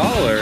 taller,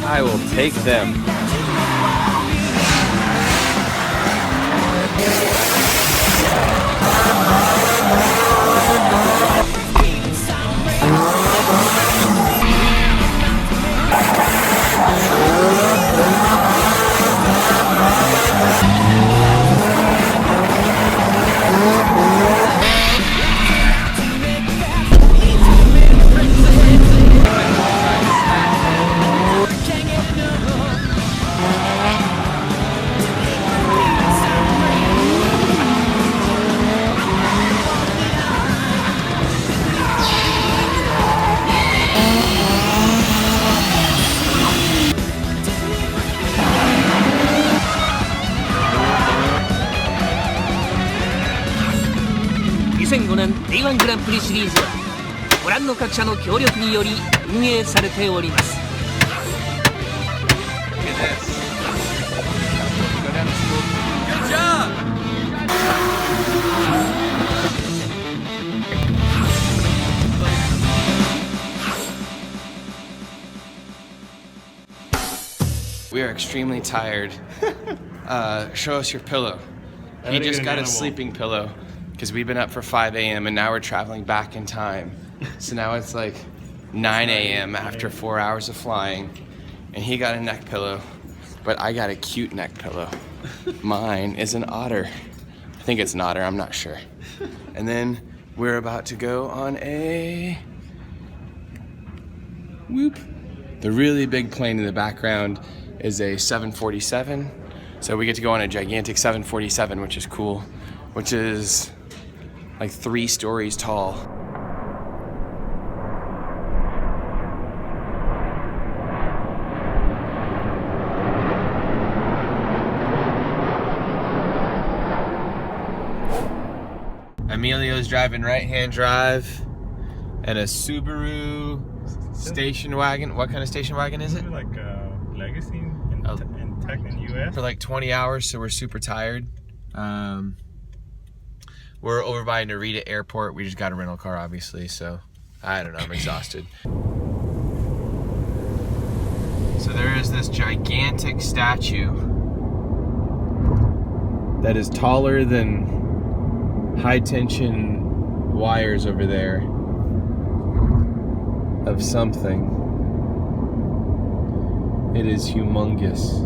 I will take them.2005年 D1 グランプリシリーズはご覧の各社の協力により運営されております。We are extremely tired. Show us your pillow. He just got a sleeping pillow because we've been up for 5 a.m. and now we're traveling back in time. So now it's like 9 a.m. after 4 hours of flying, and he got a neck pillow, but I got a cute neck pillow. Mine is an otter. I think it's an otter, I'm not sure. And then we're about to go on a whoop. The really big plane in the background is a 747. So we get to go on a gigantic 747, which is cool, which is like 3 stories tall. Emilio's driving right-hand drive and a Subaru station wagon. What kind of station wagon is it? Like Legacy in Tech in US. For like 20 hours, so we're super tired. We're over by Narita Airport. We just got a rental car, obviously, so I don't know, I'm exhausted. So there is this gigantic statue that is taller than high tension wires over there of something. It is humongous.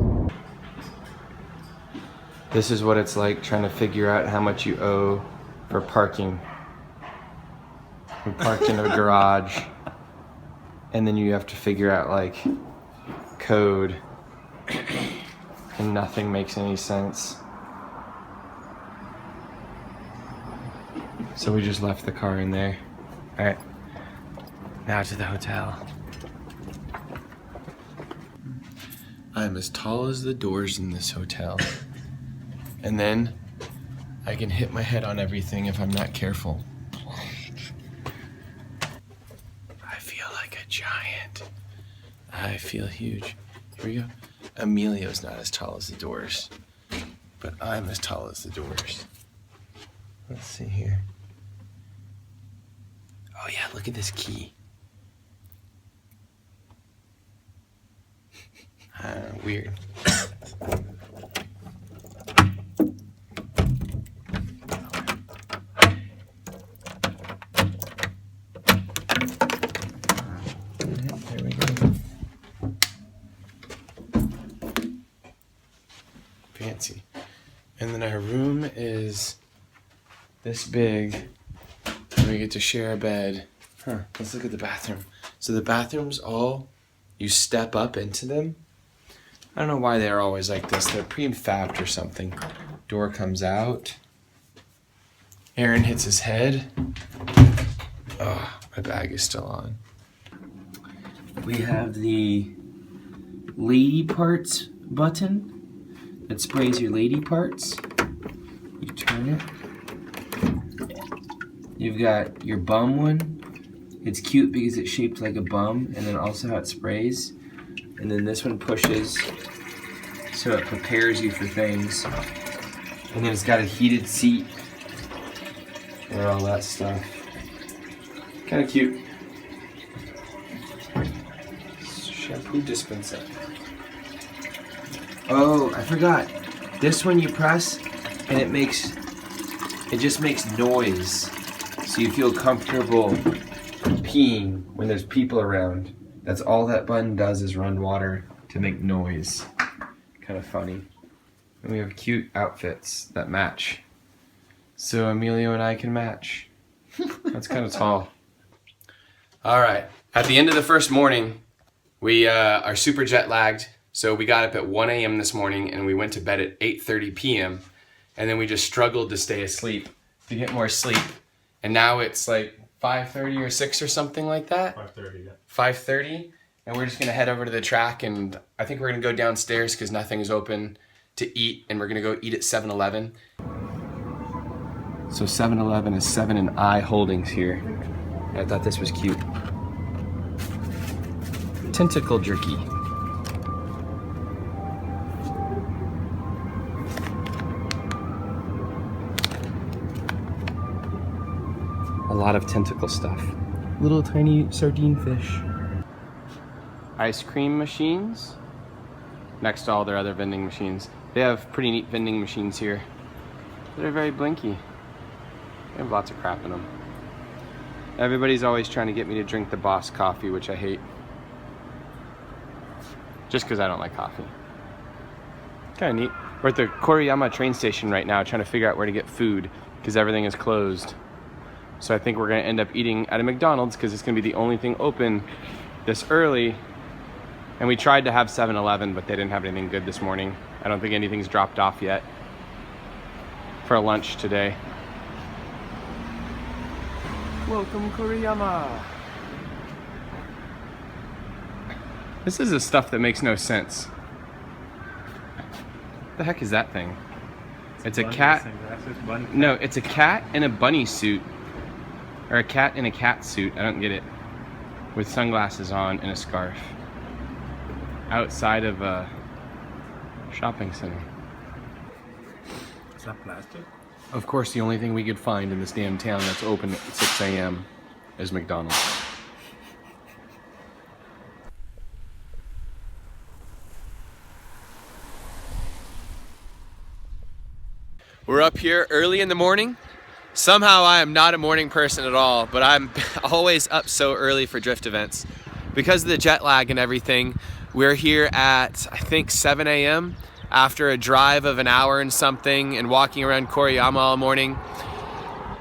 This is what it's like trying to figure out how much you owe for parking. We parked in a garage, and then you have to figure out like code, and nothing makes any sense. So we just left the car in there. All right, now to the hotel. I'm as tall as the doors in this hotel. And then I can hit my head on everything if I'm not careful. I feel like a giant. I feel huge. Here we go. Emilio's not as tall as the doors, but I'm as tall as the doors. Let's see here. Oh yeah, look at this key. Weird. There we go. Fancy. And then our room is this big, and we get to share a bed. Let's look at the bathroom. So the bathrooms all, you step up into them. I don't know why they're always like this. They're prefabbed or something. Door comes out. Aaron hits his head. Oh, my bag is still on. We have the lady parts button that sprays your lady parts. You turn it. You've got your bum one. It's cute because it's shaped like a bum, and then also how it sprays. And then this one pushes so it prepares you for things. And then it's got a heated seat and all that stuff. Kind of cute. shampoo dispenser. Oh, I forgot. This one you press and it just makes noise. So you feel comfortable peeing when there's people around. That's all that button does, is run water to make noise. Kind of funny. And we have cute outfits that match. So Emilio and I can match. That's kind of tall. All right, at the end of the first morning, we are super jet lagged. So we got up at 1 a.m. this morning and we went to bed at 8:30 p.m. And then we just struggled to stay asleep, to get more sleep. And now it's like 5:30 or 6 or something like that. 5:30, yeah. 5:30, and we're just gonna head over to the track, and I think we're gonna go downstairs because nothing's open to eat, and we're gonna go eat at 7-Eleven. So 7-Eleven is 7 and I Holdings here. I thought this was cute. Tentacle jerky. A lot of tentacle stuff. Little tiny sardine fish. Ice cream machines. Next to all their other vending machines. They have pretty neat vending machines here. They're very blinky. They have lots of crap in them. Everybody's always trying to get me to drink the Boss coffee, which I hate. Just because I don't like coffee. Kind of neat. We're at the Koriyama train station right now trying to figure out where to get food because everything is closed. So I think we're gonna end up eating at a McDonald's because it's gonna be the only thing open this early. And we tried to have 7-Eleven, but they didn't have anything good this morning. I don't think anything's dropped off yet for lunch today. Welcome, Koriyama. This is the stuff that makes no sense. What the heck is that thing? It's a cat. No, it's a cat in a bunny suit. Or a cat in a cat suit, I don't get it. With sunglasses on and a scarf. Outside of a shopping center. Is that plastic? Of course, the only thing we could find in this damn town that's open at 6 a.m. is McDonald's. We're up here early in the morning. Somehow I am not a morning person at all, but I'm always up so early for drift events. Because of the jet lag and everything, we're here at, I think, 7 a.m. after a drive of an hour and something and walking around Koriyama all morning.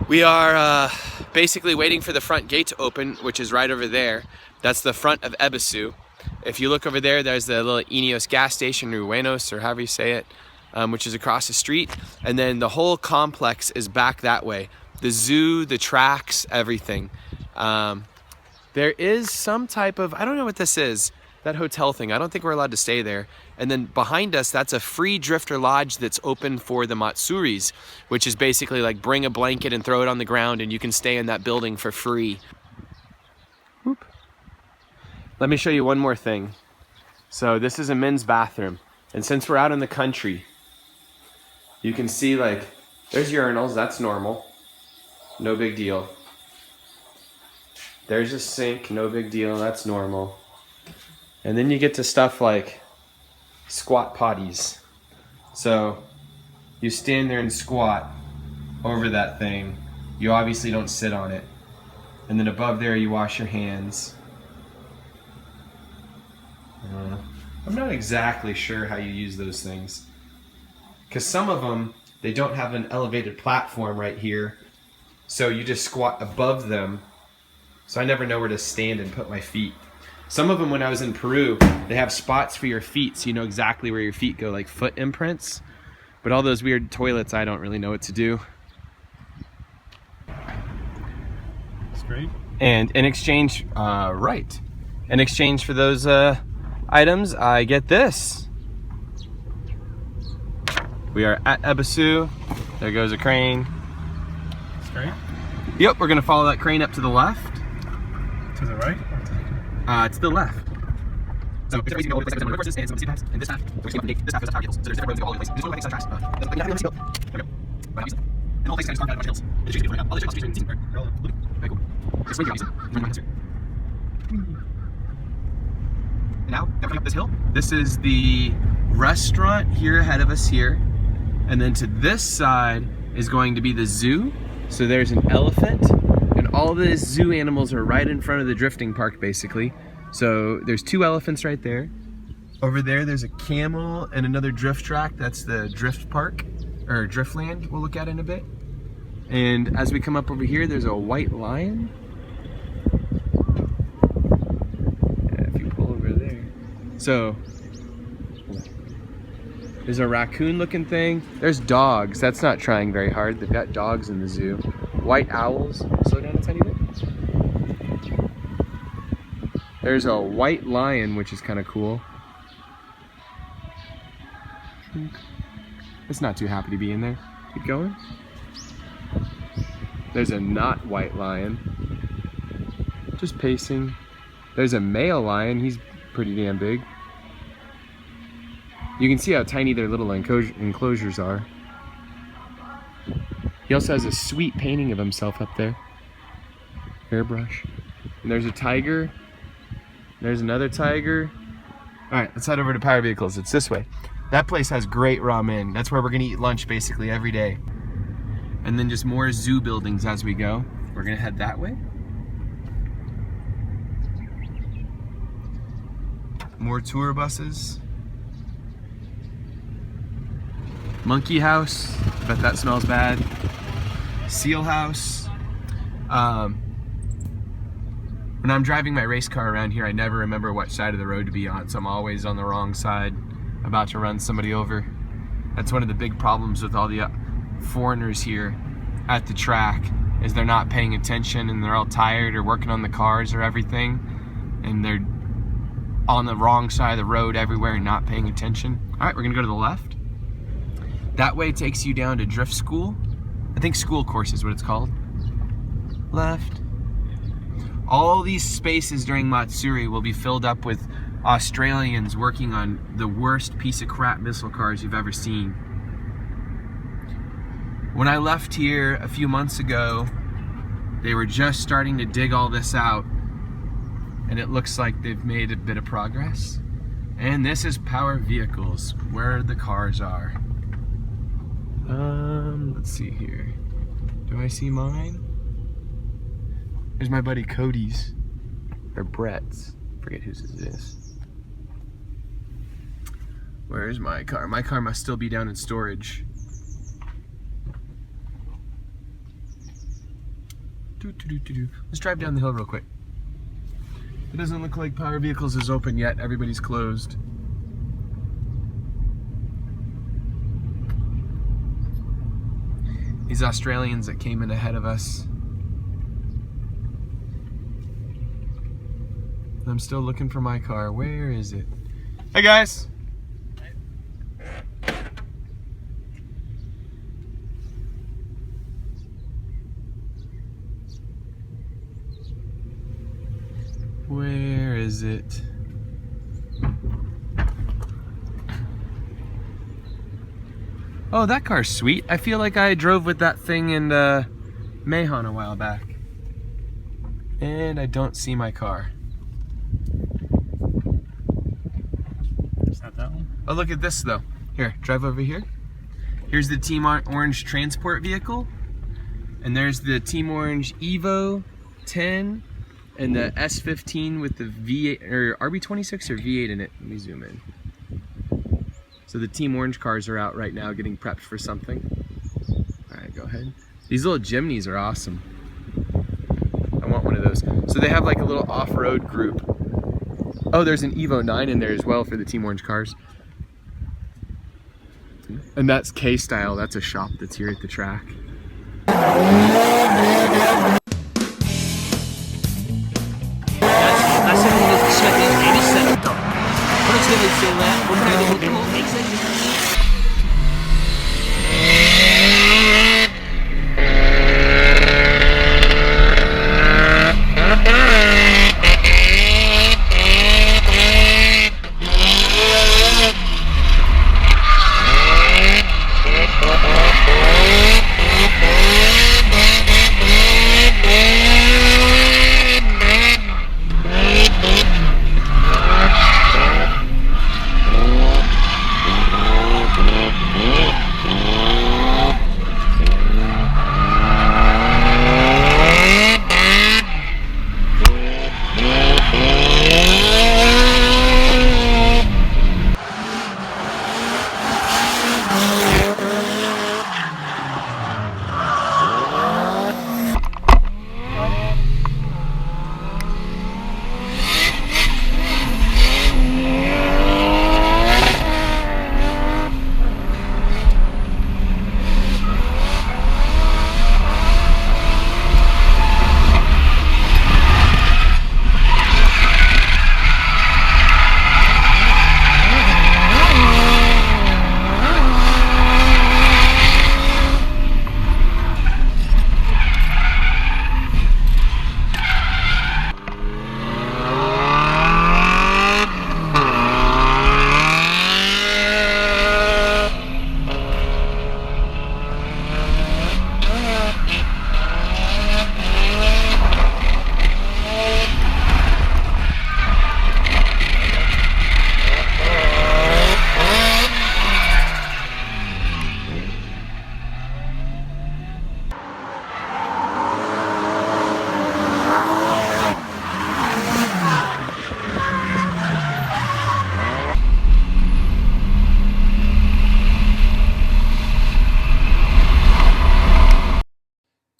We are basically waiting for the front gate to open, which is right over there. That's the front of Ebisu. If you look over there, there's the little Ineos gas station, or Uenos, or however you say it. Which is across the street, and then the whole complex is back that way. The zoo, the tracks, everything. There is some type of, I don't know what this is, that hotel thing. I don't think we're allowed to stay there. And then behind us, that's a free drifter lodge that's open for the Matsuris, which is basically like bring a blanket and throw it on the ground and you can stay in that building for free. Whoop. Let me show you one more thing. So this is a men's bathroom. And since we're out in the country, you can see, like, there's urinals, that's normal. No big deal. There's a sink, no big deal, that's normal. And then you get to stuff like squat potties. So you stand there and squat over that thing. You obviously don't sit on it. And then above there you wash your hands. I'm not exactly sure how you use those things. Because some of them, they don't have an elevated platform right here. So you just squat above them. So I never know where to stand and put my feet. Some of them, when I was in Peru, they have spots for your feet so you know exactly where your feet go, like foot imprints. But all those weird toilets, I don't really know what to do. Straight? And in exchange, right. In exchange for those items, I get this. We are at Ebisu. There goes a crane. Straight? Yep, we're gonna follow that crane up to the left. To the right? To the left. So it's crazy to go place like horses and some paths. And this path, we're just going to this path goes to power cables. So there's different roads all over the place. There's one way to tracks. There we go. But I'm using it. And the whole place kind of carved out of a bunch of hills. It's just right now. All the streets are in very cool. This way you're using. Now, coming up this hill, this is the restaurant here ahead of us here. And then to this side is going to be the zoo. So there's an elephant, and all the zoo animals are right in front of the drifting park, basically. So there's 2 elephants right there. Over there, there's a camel and another drift track. That's the drift park, or Driftland we'll look at in a bit. And as we come up over here, there's a white lion. If you pull over there. So, there's a raccoon looking thing. There's dogs. That's not trying very hard. They've got dogs in the zoo. White owls. Slow down a tiny bit. There's a white lion, which is kind of cool. It's not too happy to be in there. Keep going. There's a not white lion. Just pacing. There's a male lion. He's pretty damn big. You can see how tiny their little enclosures are. He also has a sweet painting of himself up there. Hairbrush. And there's a tiger. There's another tiger. Alright, let's head over to Power Vehicles. It's this way. That place has great ramen. That's where we're gonna eat lunch basically every day. And then just more zoo buildings as we go. We're gonna head that way. More tour buses. Monkey house, bet that smells bad. Seal house. When I'm driving my race car around here, I never remember what side of the road to be on, so I'm always on the wrong side, about to run somebody over. That's one of the big problems with all the foreigners here at the track, is they're not paying attention and they're all tired or working on the cars or everything, and they're on the wrong side of the road everywhere and not paying attention. All right, we're gonna go to the left. That way takes you down to drift school. I think school course is what it's called. Left. All these spaces during Matsuri will be filled up with Australians working on the worst piece of crap missile cars you've ever seen. When I left here a few months ago, they were just starting to dig all this out, and it looks like they've made a bit of progress. And this is Power Vehicles, where the cars are. Let's see here. Do I see mine? There's my buddy Cody's, or Brett's. Forget whose it is. Where's my car? My car must still be down in storage. Let's drive down the hill real quick. It doesn't look like Power Vehicles is open yet. Everybody's closed. These Australians that came in ahead of us. I'm still looking for my car. Where is it? Hey guys! Where is it? Oh, that car's sweet. I feel like I drove with that thing in Mahon a while back. And I don't see my car. Is that one? Oh, look at this though. Here, drive over here. Here's the Team Orange transport vehicle. And there's the Team Orange Evo 10 and the S15 with the V8 or RB26 or V8 in it. Let me zoom in. So the Team Orange cars are out right now getting prepped for something. All right, go ahead. These little Jimneys are awesome. I want one of those. So they have like a little off-road group. Oh, there's an Evo 9 in there as well for the Team Orange cars. And that's K-Style. That's a shop that's here at the track.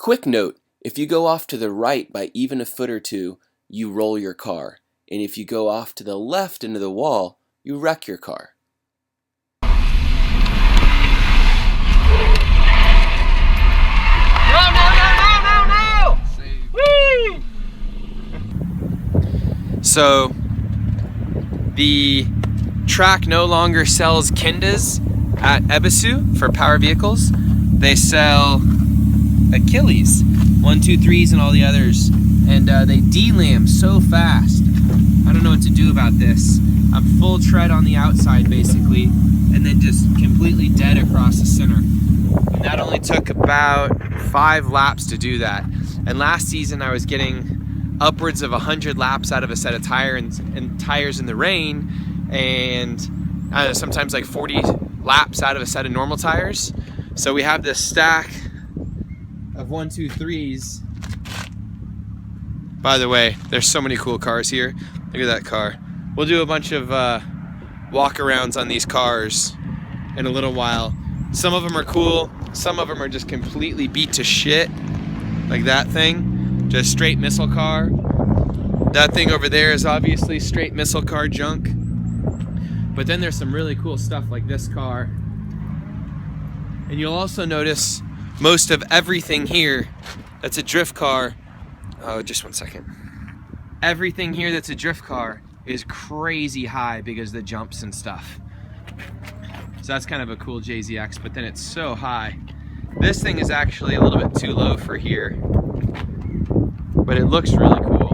quick note, if you go off to the right by even a foot or two, you roll your car. And if you go off to the left into the wall, you wreck your car. No! Whee! So, the track no longer sells Kindas at Ebisu for power vehicles. They sell Achilles, 123s and all the others. And they delam so fast. I don't know what to do about this. I'm full tread on the outside basically, and then just completely dead across the center. And that only took about 5 laps to do that. And last season I was getting upwards of 100 laps out of a set of tires in the rain, and sometimes like 40 laps out of a set of normal tires. So we have this stack of 123s. By the way, there's so many cool cars here. Look at that car. We'll do a bunch of walk-arounds on these cars in a little while. Some of them are cool. Some of them are just completely beat to shit. Like that thing. Just straight missile car. That thing over there is obviously straight missile car junk. But then there's some really cool stuff like this car. And you'll also notice most of everything here that's a drift car. Oh, just one second. Everything here that's a drift car is crazy high because of the jumps and stuff. So that's kind of a cool JZX, but then it's so high. This thing is actually a little bit too low for here, but it looks really cool.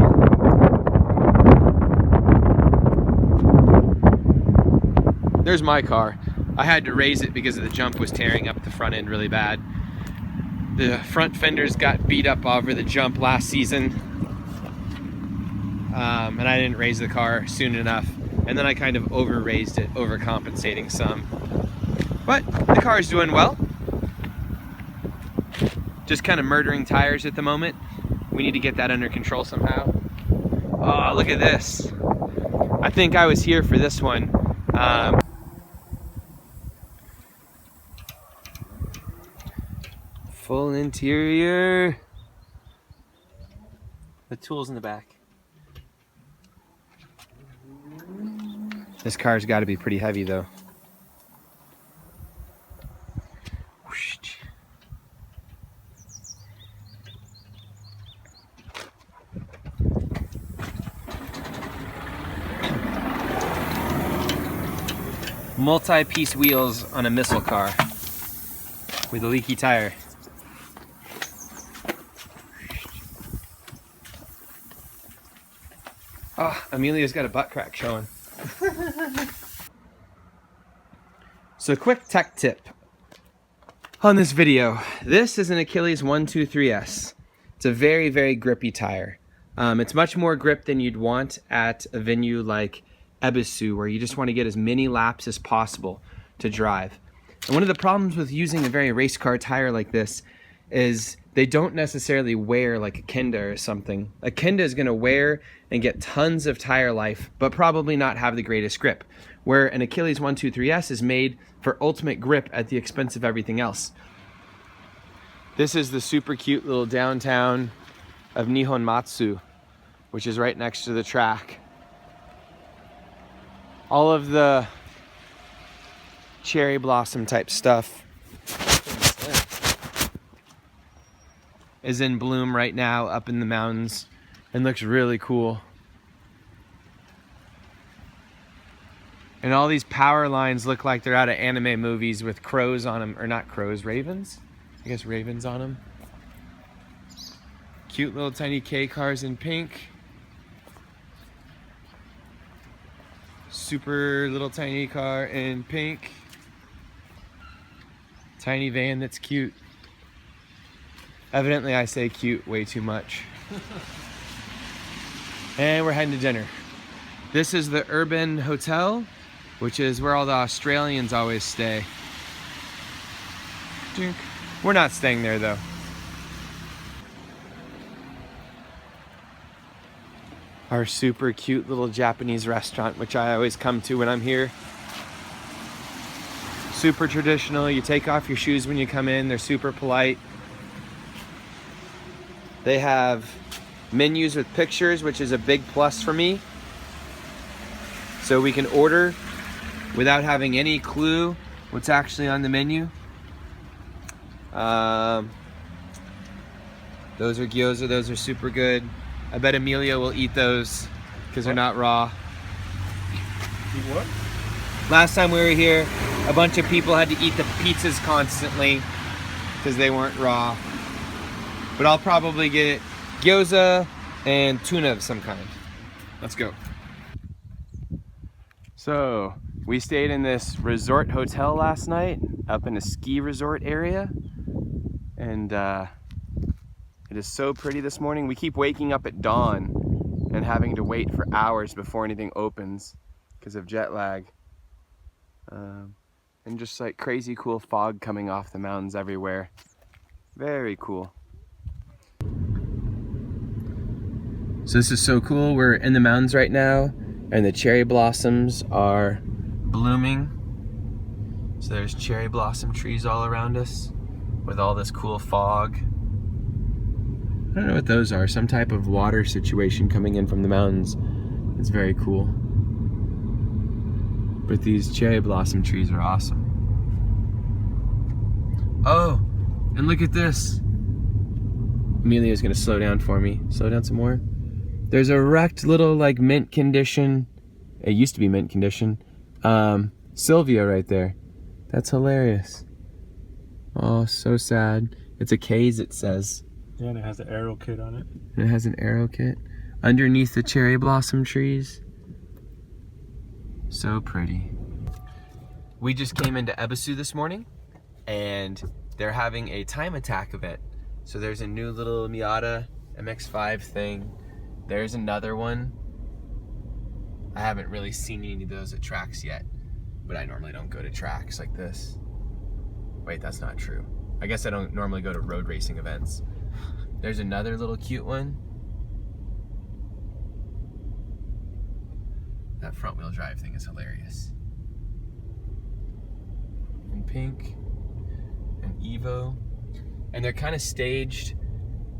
There's my car. I had to raise it because the jump was tearing up the front end really bad. The front fenders got beat up over the jump last season, and I didn't raise the car soon enough, and then I kind of over-raised it, overcompensating some. But the car is doing well. Just kind of murdering tires at the moment. We need to get that under control somehow. Oh, look at this. I think I was here for this one. Full interior. The tools in the back. This car's got to be pretty heavy though. Multi-piece wheels on a missile car with a leaky tire. Oh, Amelia's got a butt crack showing. So quick tech tip on this video. This is an Achilles 123S. It's a very, very grippy tire. It's much more grip than you'd want at a venue like Ebisu, where you just want to get as many laps as possible to drive. And one of the problems with using a very race car tire like this is they don't necessarily wear like a Kenda or something. A Kenda is going to wear and get tons of tire life, but probably not have the greatest grip, where an Achilles 123S is made for ultimate grip at the expense of everything else. This is the super cute little downtown of Nihonmatsu, which is right next to the track. All of the cherry blossom type stuff is in bloom right now up in the mountains and looks really cool. And all these power lines look like they're out of anime movies with crows on them, or not crows, ravens? I guess ravens on them. Cute little tiny K cars in pink. Super little tiny car in pink. Tiny van that's cute. Evidently I say cute way too much. And we're heading to dinner. This is the Urban Hotel, which is where all the Australians always stay. We're not staying there though. Our super cute little Japanese restaurant, which I always come to when I'm here. Super traditional. You take off your shoes when you come in. They're super polite. They have menus with pictures, which is a big plus for me. So we can order without having any clue what's actually on the menu. Those are gyoza, those are super good. I bet Emilio will eat those because they're not raw. Eat what? Last time we were here, a bunch of people had to eat the pizzas constantly because they weren't raw. But I'll probably get gyoza and tuna of some kind. Let's go. So, we stayed in this resort hotel last night up in a ski resort area. And it is so pretty this morning. We keep waking up at dawn and having to wait for hours before anything opens because of jet lag. And just like crazy cool fog coming off the mountains everywhere. Very cool. So this is so cool. We're in the mountains right now and the cherry blossoms are blooming. So there's cherry blossom trees all around us with all this cool fog. I don't know what those are. Some type of water situation coming in from the mountains. It's very cool. But these cherry blossom trees are awesome. Oh, and look at this. Emilio's gonna slow down for me. Slow down some more. There's a wrecked little like mint condition. It used to be mint condition. Sylvia right there. That's hilarious. Oh, so sad. It's a K's, it says. Yeah, and it has an arrow kit on it. And it has an arrow kit underneath the cherry blossom trees. So pretty. We just came into Ebisu this morning and they're having a time attack event. So there's a new little Miata MX-5 thing. There's another one. I haven't really seen any of those at tracks yet, but I normally don't go to tracks like this. Wait, that's not true. I guess I don't normally go to road racing events. There's another little cute one. That front wheel drive thing is hilarious. In pink, an Evo. And they're kind of staged.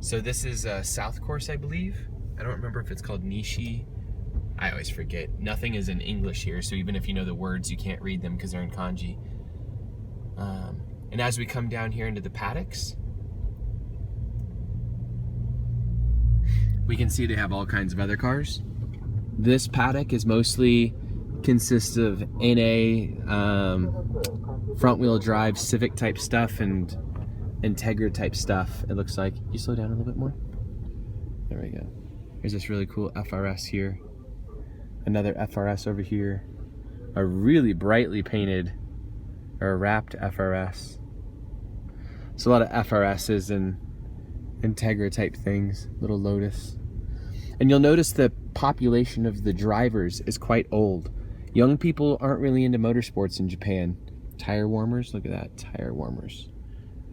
So this is a South Course, I believe. I don't remember if it's called Nishi. I always forget. Nothing is in English here, so even if you know the words, you can't read them because they're in kanji. And as we come down here into the paddocks, we can see they have all kinds of other cars. This paddock is mostly consists of NA, front wheel drive, Civic type stuff and Integra type stuff. It looks like. You slow down a little bit more? There we go. There's this really cool FRS here. Another FRS over here. A really brightly painted or wrapped FRS. It's a lot of FRSs and Integra type things. Little Lotus. And you'll notice the population of the drivers is quite old. Young people aren't really into motorsports in Japan. Tire warmers, look at that, tire warmers.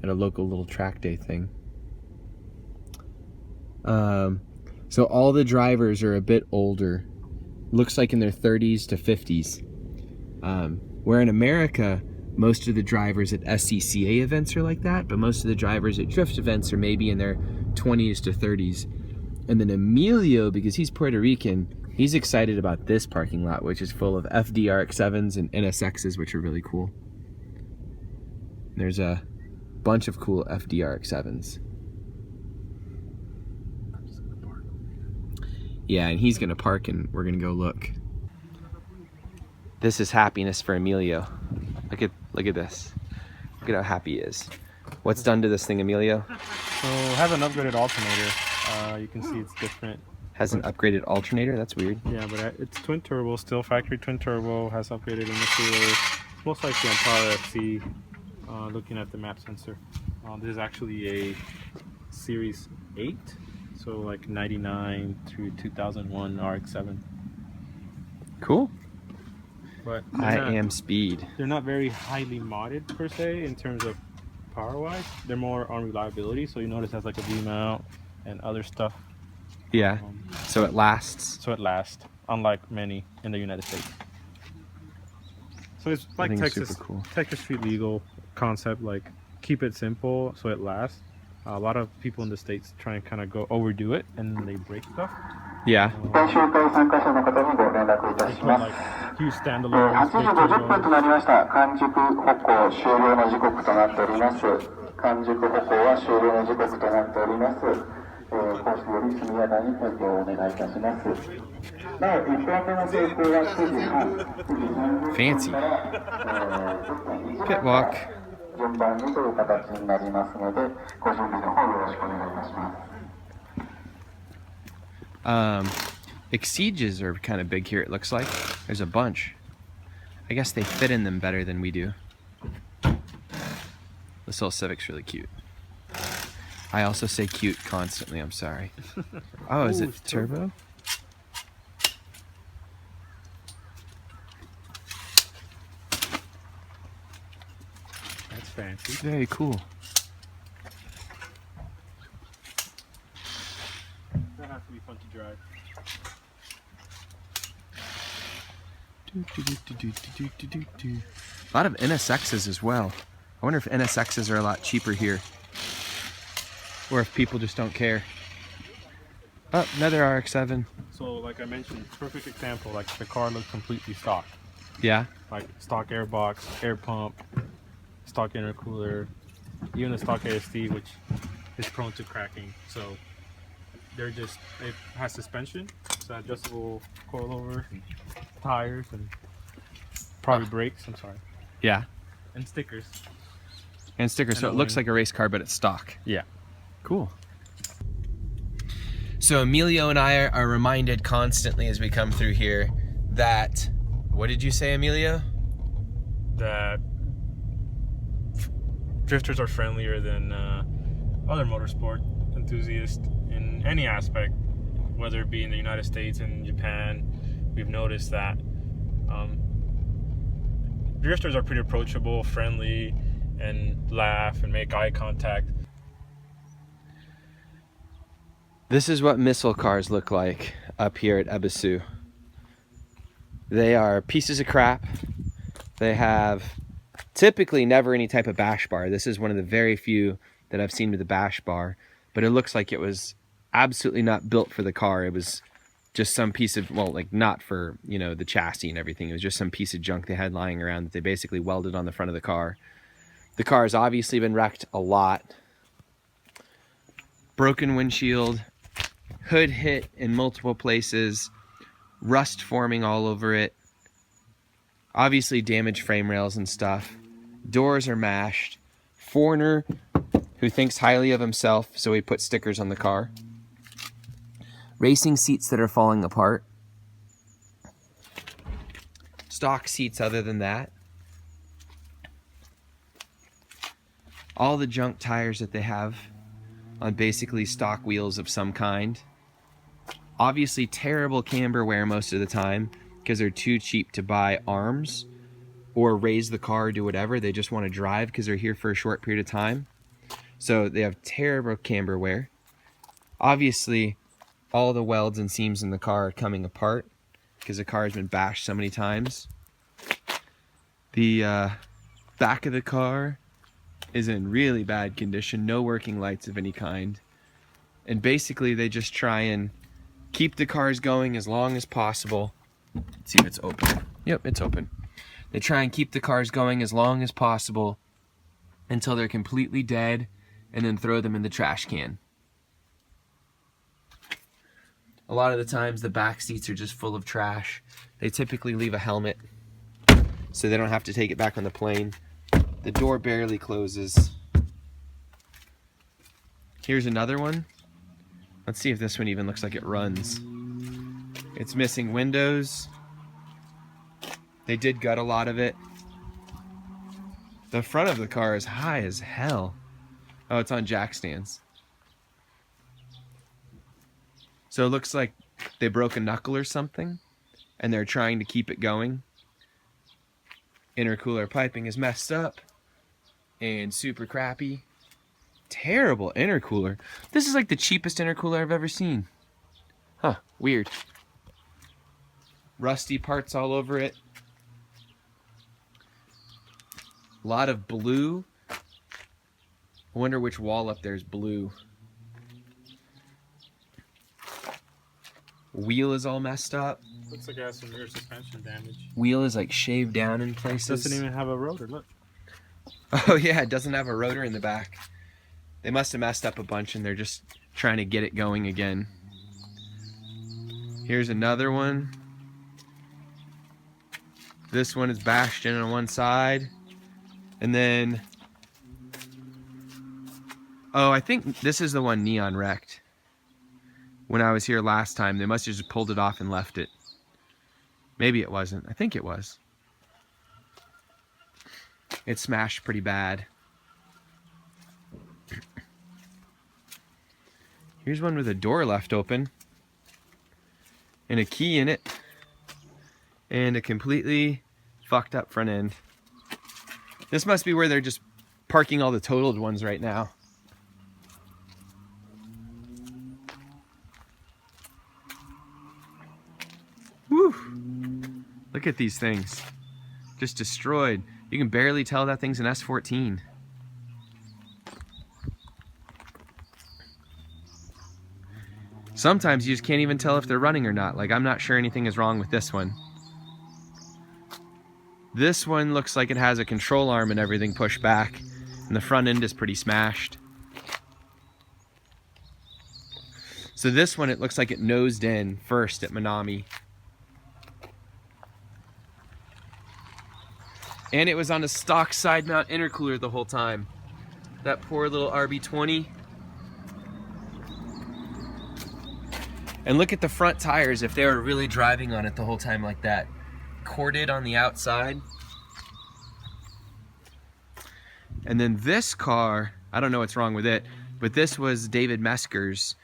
At a local little track day thing. So all the drivers are a bit older. Looks like in their 30s to 50s. Where in America, most of the drivers at SCCA events are like that, but most of the drivers at drift events are maybe in their 20s to 30s. And then Emilio, because he's Puerto Rican, he's excited about this parking lot, which is full of FDRX7s and NSXs, which are really cool. There's a bunch of cool FDRX7s. Yeah, and he's gonna park and we're gonna go look. This is happiness for Emilio. Look at this. Look at how happy he is. What's done to this thing, Emilio? So it has an upgraded alternator. You can see it's different. Has an upgraded alternator? That's weird. Yeah, but it's twin turbo, still factory twin turbo, has upgraded in the cooler. Most likely on Power FC, looking at the map sensor. This is actually a Series 8, so like 99 through 2001 RX-7. Cool. But I am speed. They're not very highly modded per se in terms of power-wise. They're more on reliability, so you notice it has like a V-mount and other stuff. Yeah, so it lasts. So it lasts, unlike many in the United States. So it's like Texas, super cool. Texas Street legal concept, like keep it simple so it lasts. A lot of people in the States try and kind of go overdo it and then they break stuff. Yeah. 練習会参加者の方にご連絡いた They し put ます like huge standalones, 8時 big 50分と turbos. なりました。完熟歩行終了の時刻となっております。完熟歩行は終了の時刻となっております。コースより速やかに点灯をお願いいたします。なお、1本目の成功は9時半、9時30 Fancy. 分から、Pit walk. 順番にという形になりますので、ご準備の方よろしくお願いいたします。Exceges are kind of big here, it looks like. There's a bunch. I guess they fit in them better than we do. This little Civic's really cute. I also say cute constantly, I'm sorry. Oh, is Ooh, it it's turbo? That's fancy. Very cool. That has to be fun to drive. A lot of NSXs as well. I wonder if NSXs are a lot cheaper here. Or if people just don't care. Oh, another RX-7. So like I mentioned, perfect example, like the car looks completely stock. Yeah. Like stock air box, air pump, stock intercooler, even the stock ASD, which is prone to cracking. So it has suspension, so adjustable coilovers, and tires, and probably brakes, I'm sorry, Yeah. and stickers. And stickers, so it looks like a race car, but it's stock. Yeah. Cool. So Emilio and I are reminded constantly as we come through here that, what did you say, Emilio? That drifters are friendlier than other motorsport enthusiasts in any aspect, whether it be in the United States and Japan. We've noticed that drifters are pretty approachable, friendly, and laugh and make eye contact. This is what missile cars look like up here at Ebisu. They are pieces of crap. They have typically never any type of bash bar. This is one of the very few that I've seen with a bash bar, but it looks like it was absolutely not built for the car. It was just some piece of, well, like not for, you know, the chassis and everything. It was just some piece of junk they had lying around that they basically welded on the front of the car. The car has obviously been wrecked a lot. Broken windshield, hood hit in multiple places, rust forming all over it, obviously damaged frame rails and stuff. Doors are mashed. Foreigner who thinks highly of himself, so he put stickers on the car. Racing seats that are falling apart. Stock seats other than that. All the junk tires that they have on basically stock wheels of some kind. Obviously terrible camber wear most of the time because they're too cheap to buy arms or raise the car or do whatever. They just want to drive because they're here for a short period of time. So they have terrible camber wear. Obviously, all the welds and seams in the car are coming apart because the car has been bashed so many times. The back of the car is in really bad condition. No working lights of any kind. And basically, they just try and keep the cars going as long as possible. Let's see if it's open. Yep, it's open. They try and keep the cars going as long as possible until they're completely dead and then throw them in the trash can. A lot of the times the back seats are just full of trash. They typically leave a helmet so they don't have to take it back on the plane. The door barely closes. Here's another one. Let's see if this one even looks like it runs. It's missing windows. They did gut a lot of it. The front of the car is high as hell. Oh, it's on jack stands. So it looks like they broke a knuckle or something, and they're trying to keep it going. Intercooler piping is messed up and super crappy. Terrible intercooler. This is like the cheapest intercooler I've ever seen. Huh, weird. Rusty parts all over it. A lot of blue I wonder which wall up there is blue. Wheel is all messed up. Looks like it has some rear suspension damage. Wheel is like shaved down in places. Doesn't even have a rotor, look. Oh yeah, it doesn't have a rotor in the back. They must have messed up a bunch and they're just trying to get it going again. Here's another one. This one is bashed in on one side. And then, oh, I think this is the one Neon wrecked. When I was here last time, they must have just pulled it off and left it. Maybe it wasn't. I think it was. It smashed pretty bad. Here's one with a door left open. And a key in it. And a completely fucked up front end. This must be where they're just parking all the totaled ones right now. Woo! Look at these things. Just destroyed. You can barely tell that thing's an S14. Sometimes you just can't even tell if they're running or not. Like, I'm not sure anything is wrong with this one. This one looks like it has a control arm and everything pushed back. And the front end is pretty smashed. So this one, it looks like it nosed in first at Minami. And it was on a stock side mount intercooler the whole time. That poor little RB20. And look at the front tires if they were really driving on it the whole time like that. Corded on the outside. And then this car, I don't know what's wrong with it, but this was David Mesker's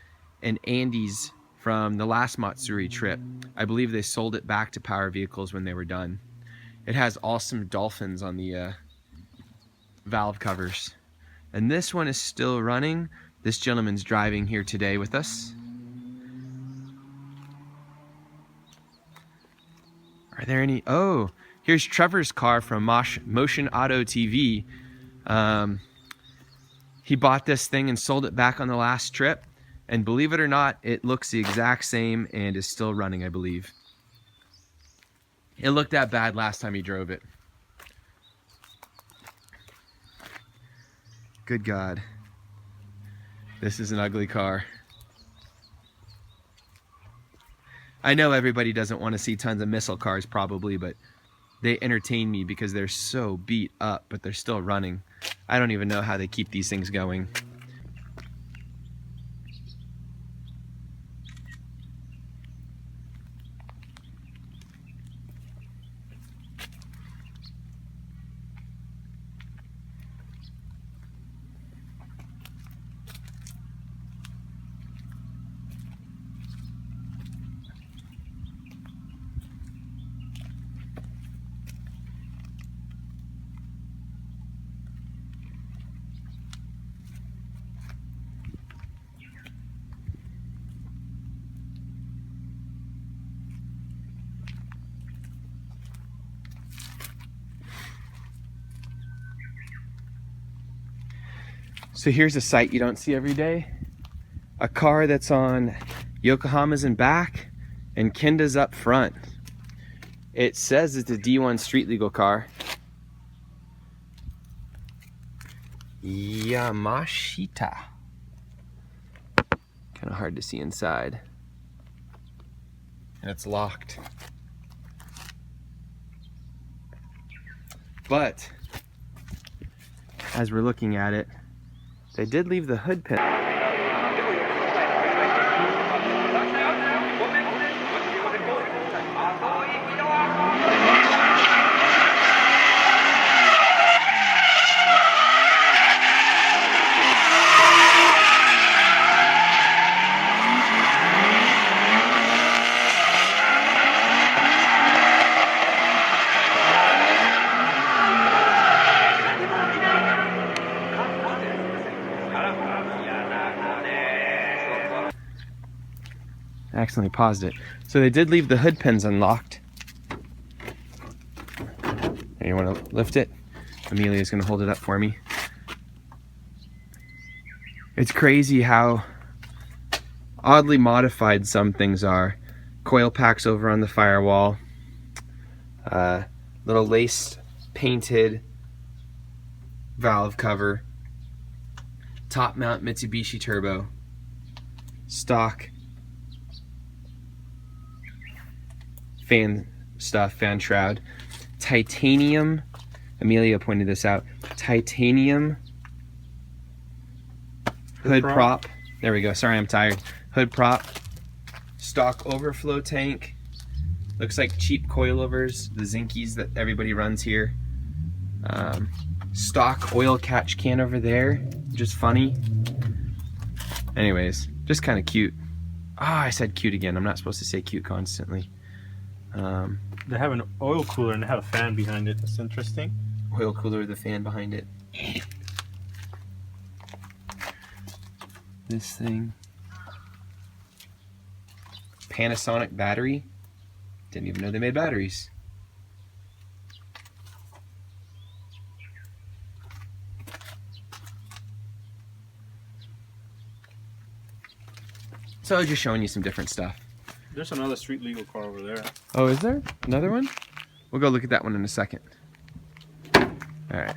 and Andy's from the last Matsuri trip. I believe they sold it back to Power Vehicles when they were done. It has awesome dolphins on the valve covers. And this one is still running. This gentleman's driving here today with us. Are there any? Oh, here's Trevor's car from Motion Auto TV. He bought this thing and sold it back on the last trip. And believe it or not, it looks the exact same and is still running, I believe. It looked that bad last time he drove it. Good God. This is an ugly car. I know everybody doesn't want to see tons of missile cars probably, but they entertain me because they're so beat up, but they're still running. I don't even know how they keep these things going. So here's a sight you don't see every day. A car that's on Yokohama's in back and Kenda's up front. It says it's a D1 street legal car. Yamashita. Kind of hard to see inside. And it's locked. But as we're looking at it, they did leave the hood pin. I accidentally paused it. So they did leave the hood pins unlocked. And you want to lift it? Amelia's going to hold it up for me. It's crazy how oddly modified some things are. Coil packs over on the firewall. Little lace painted valve cover. Top mount Mitsubishi turbo. Stock fan stuff, fan shroud. Titanium, Amelia pointed this out, titanium hood prop. There we go, sorry I'm tired. Hood prop. Stock overflow tank. Looks like cheap coilovers, the Zinkies that everybody runs here. Stock oil catch can over there, just funny. Anyways, just kind of cute. Ah, I said cute again. I'm not supposed to say cute constantly. They have an oil cooler and they have a fan behind it. That's interesting. Oil cooler with a fan behind it. This thing. Panasonic battery. Didn't even know they made batteries. So just showing you some different stuff. There's another street legal car over there. Oh, is there? Another one? We'll go look at that one in a second. Alright,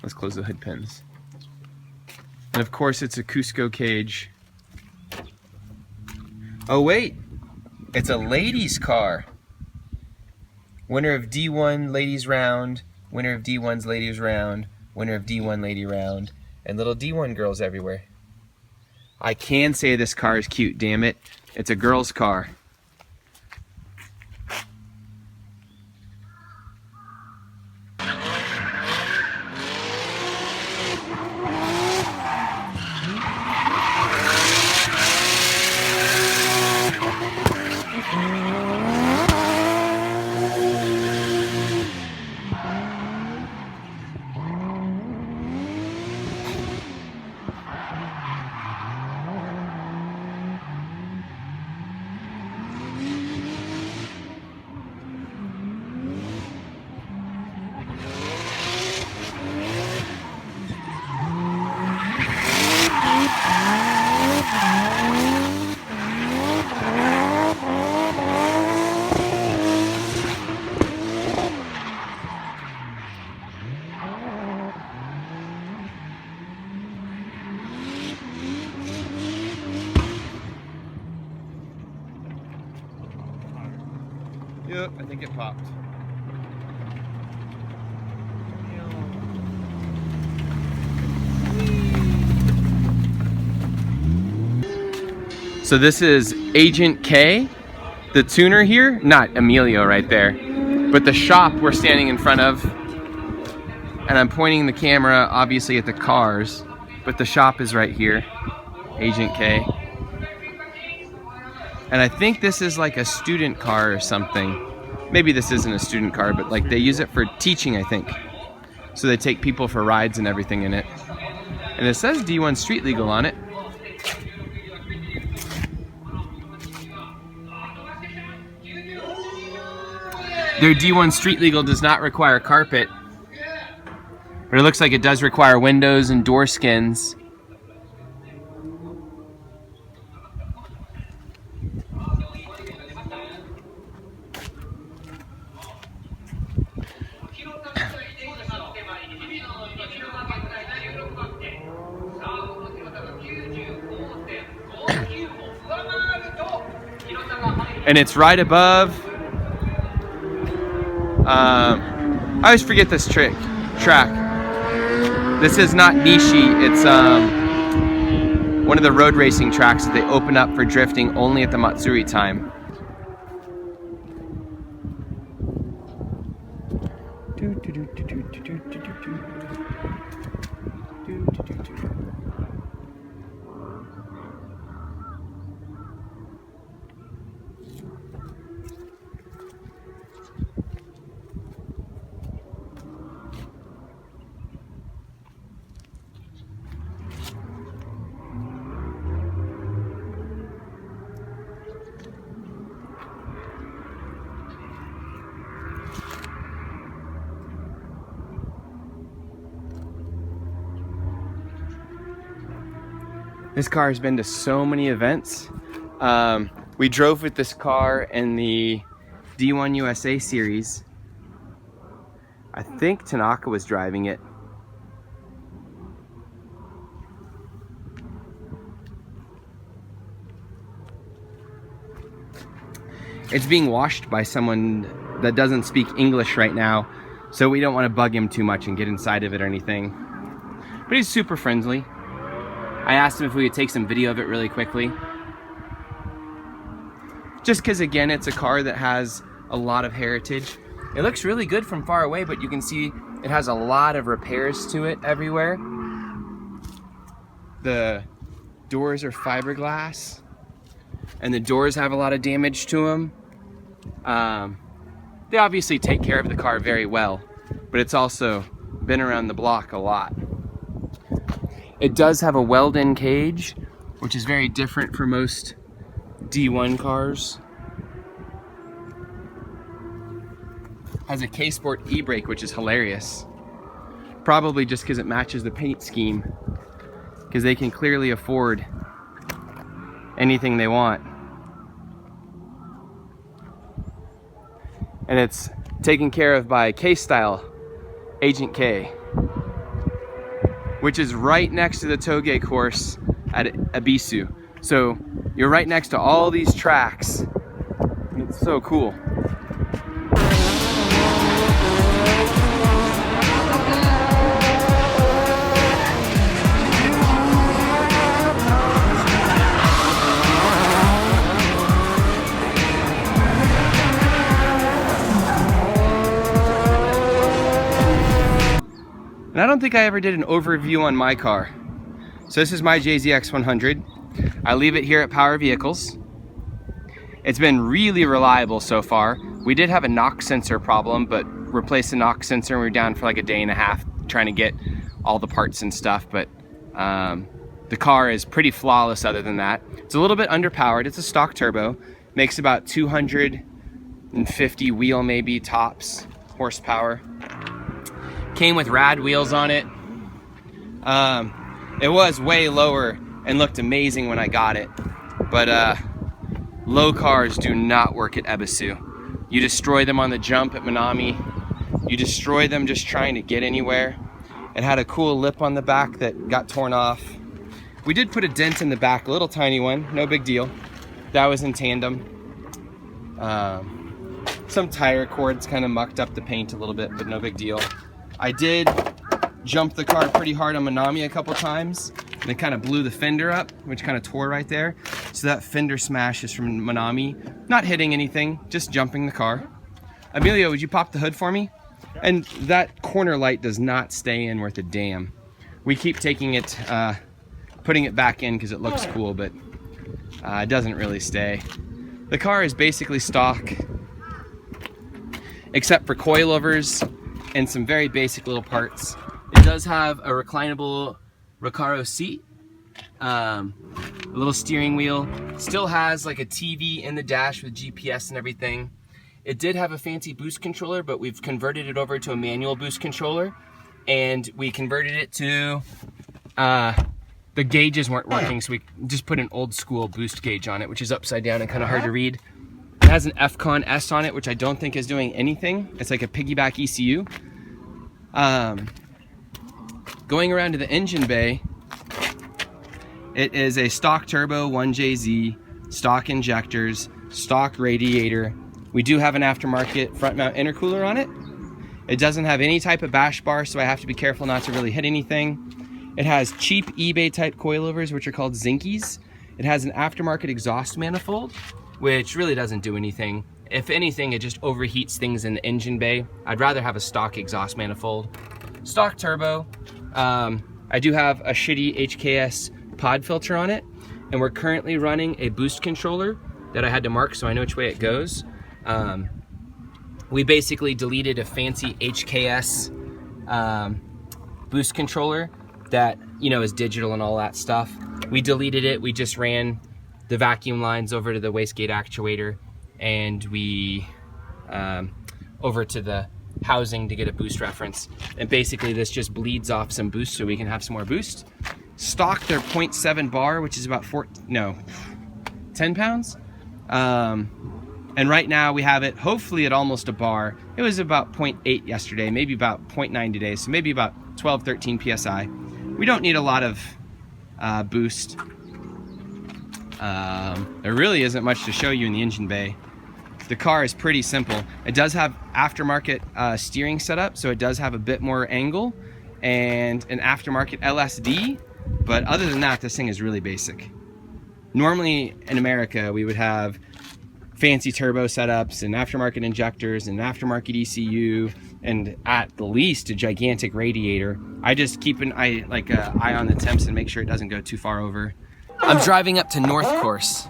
let's close the hood pins. And of course it's a Cusco cage. Oh wait, it's a ladies' car. Winner of D1 ladies round, winner of D1's ladies round, winner of D1 lady round, and little D1 girls everywhere. I can say this car is cute, damn it. It's a girl's car. Yep, I think it popped. So this is Agent K, the tuner here, not Emilio right there, but the shop we're standing in front of, and I'm pointing the camera obviously at the cars, but the shop is right here, Agent K. And I think this is like a student car or something. Maybe this isn't a student car, but like they use it for teaching, I think. So they take people for rides and everything in it. And it says D1 Street Legal on it. Their D1 Street Legal does not require carpet, but it looks like it does require windows and door skins. And it's right above. I always forget this track. This is not Nishi. It's one of the road racing tracks that they open up for drifting only at the Matsuri time. This car has been to so many events. We drove with this car in the D1 USA series. I think Tanaka was driving it. It's being washed by someone that doesn't speak English right now, so we don't want to bug him too much and get inside of it or anything. But he's super friendly. I asked him if we could take some video of it really quickly. Just because, again, it's a car that has a lot of heritage. It looks really good from far away, but you can see it has a lot of repairs to it everywhere. The doors are fiberglass, and the doors have a lot of damage to them. They obviously take care of the car very well, but it's also been around the block a lot. It does have a weld-in cage, which is very different for most D1 cars. Has a K-Sport e-brake, which is hilarious. Probably just because it matches the paint scheme, because they can clearly afford anything they want. And it's taken care of by K-Style Agent K, which is right next to the Toge course at Ebisu. So you're right next to all these tracks. It's so cool. And I don't think I ever did an overview on my car. So this is my JZX 100. I leave it here at Power Vehicles. It's been really reliable so far. We did have a knock sensor problem, but replaced the knock sensor and we were down for like a day and a half trying to get all the parts and stuff, but the car is pretty flawless other than that. It's a little bit underpowered. It's a stock turbo. Makes about 250 wheel maybe tops horsepower. Came with rad wheels on it. It was way lower and looked amazing when I got it, but low cars do not work at Ebisu. You destroy them on the jump at Minami. You destroy them just trying to get anywhere. It had a cool lip on the back that got torn off. We did put a dent in the back, a little tiny one, no big deal. That was in tandem. Some tire cords kind of mucked up the paint a little bit, but no big deal. I did jump the car pretty hard on Minami a couple times, and it kind of blew the fender up, which kind of tore right there. So that fender smash is from Minami. Not hitting anything, just jumping the car. Emilio, would you pop the hood for me? And that corner light does not stay in worth a damn. We keep taking it, putting it back in because it looks cool, but it doesn't really stay. The car is basically stock, except for coilovers and some very basic little parts. It does have a reclinable Recaro seat, a little steering wheel, still has like a TV in the dash with GPS and everything. It did have a fancy boost controller, but we've converted it over to a manual boost controller, and we converted it to, the gauges weren't working, so we just put an old school boost gauge on it, which is upside down and kind of hard to read. It has an FCON S on it, which I don't think is doing anything. It's like a piggyback ECU. Going around to the engine bay, it is a stock turbo 1JZ, stock injectors, stock radiator. We do have an aftermarket front mount intercooler on it. It doesn't have any type of bash bar, so I have to be careful not to really hit anything. It has cheap eBay type coilovers, which are called Zinkies. It has an aftermarket exhaust manifold, which really doesn't do anything. If anything, it just overheats things in the engine bay. I'd rather have a stock exhaust manifold. Stock turbo. I do have a shitty HKS pod filter on it, and we're currently running a boost controller that I had to mark so I know which way it goes. We basically deleted a fancy HKS boost controller that, you know, is digital and all that stuff. We deleted it. We just ran the vacuum lines over to the wastegate actuator, and we over to the housing to get a boost reference. And basically this just bleeds off some boost so we can have some more boost. Stock, they're 0.7 bar, which is about 10 pounds. And right now we have it hopefully at almost a bar. It was about 0.8 yesterday, maybe about 0.9 today, so maybe about 12, 13 PSI. We don't need a lot of boost. There really isn't much to show you in the engine bay. The car is pretty simple. It does have aftermarket steering setup, so it does have a bit more angle and an aftermarket LSD, but other than that, this thing is really basic. Normally in America, we would have fancy turbo setups and aftermarket injectors and aftermarket ECU and at the least a gigantic radiator. I just keep an eye on the temps and make sure it doesn't go too far over. I'm driving up to North Course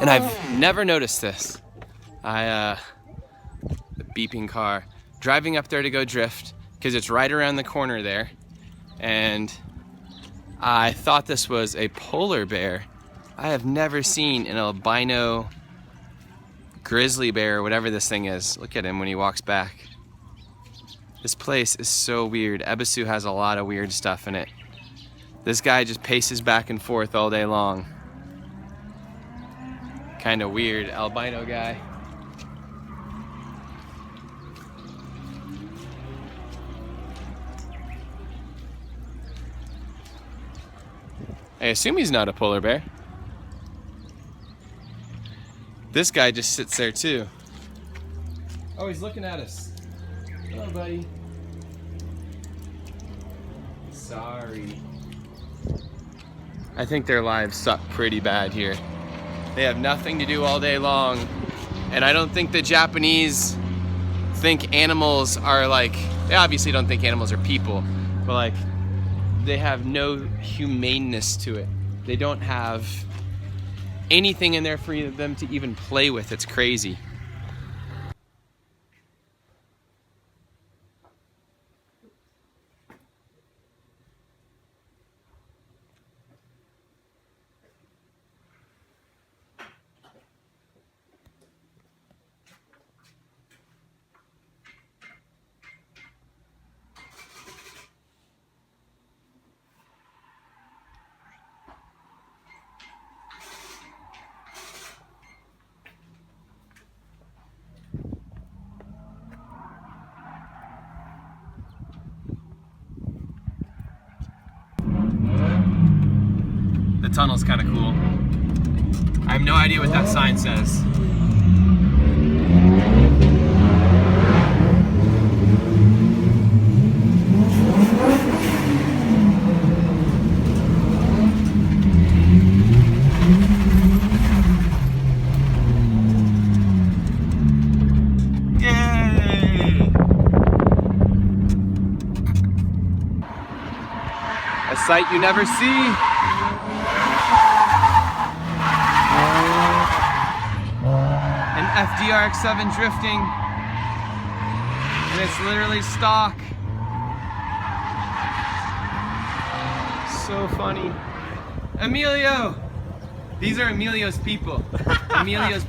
and I've never noticed this. The beeping car. Driving up there to go drift because it's right around the corner there, and I thought this was a polar bear. I have never seen an albino grizzly bear or whatever this thing is. Look at him when he walks back. This place is so weird. Ebisu has a lot of weird stuff in it. This guy just paces back and forth all day long. Kind of weird albino guy. I assume he's not a polar bear. This guy just sits there too. Oh, he's looking at us. Hello, buddy. Sorry. I think their lives suck pretty bad here. They have nothing to do all day long. And I don't think the Japanese think animals are like, they obviously don't think animals are people, but like, they have no humaneness to it. They don't have anything in there for them to even play with. It's crazy. The tunnel's kind of cool. I have no idea what that sign says. Yay! A sight you never see. FDRX7 drifting, and it's literally stock. So funny. Emilio! These are Emilio's people. Emilio's.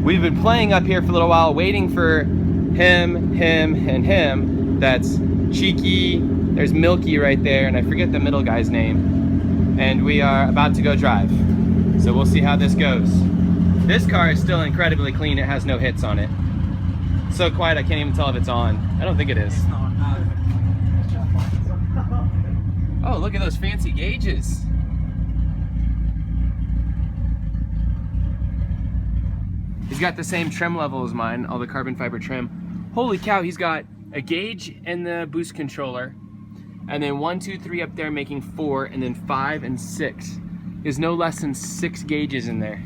We've been playing up here for a little while, waiting for him, and him. That's Cheeky. There's Milky right there, and I forget the middle guy's name. And we are about to go drive. So we'll see how this goes. This car is still incredibly clean. It has no hits on it. It's so quiet I can't even tell if it's on. I don't think it is. Oh, look at those fancy gauges. He's got the same trim level as mine, all the carbon fiber trim. Holy cow, he's got a gauge in the boost controller, and then 1, 2, 3 up there making 4, and then 5 and 6. There's no less than 6 gauges in there.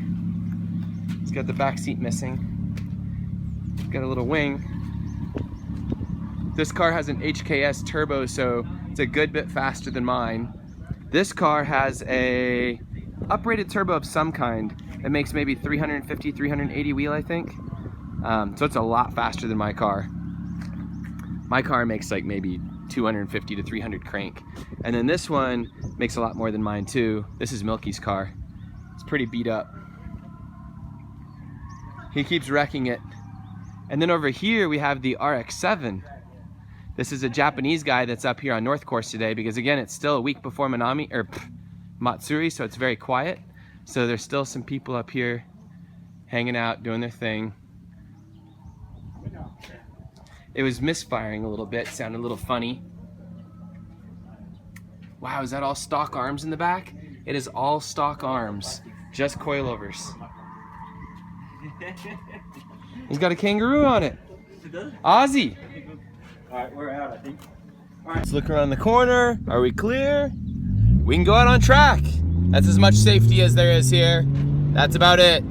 It's got the back seat missing. It's got a little wing. This car has an HKS turbo, so it's a good bit faster than mine. This car has a uprated turbo of some kind. It makes maybe 350, 380 wheel, I think. So it's a lot faster than my car. My car makes like maybe 250 to 300 crank. And then this one makes a lot more than mine too. This is Milky's car. It's pretty beat up. He keeps wrecking it. And then over here we have the RX-7. This is a Japanese guy that's up here on North Course today because again, it's still a week before Matsuri, so it's very quiet. So there's still some people up here hanging out, doing their thing. It was misfiring a little bit, sounded a little funny. Wow, is that all stock arms in the back? It is all stock arms, just coilovers. He's got a kangaroo on it. Ozzy. All right, we're out, I think. Let's look around the corner. Are we clear? We can go out on track. That's as much safety as there is here. That's about it.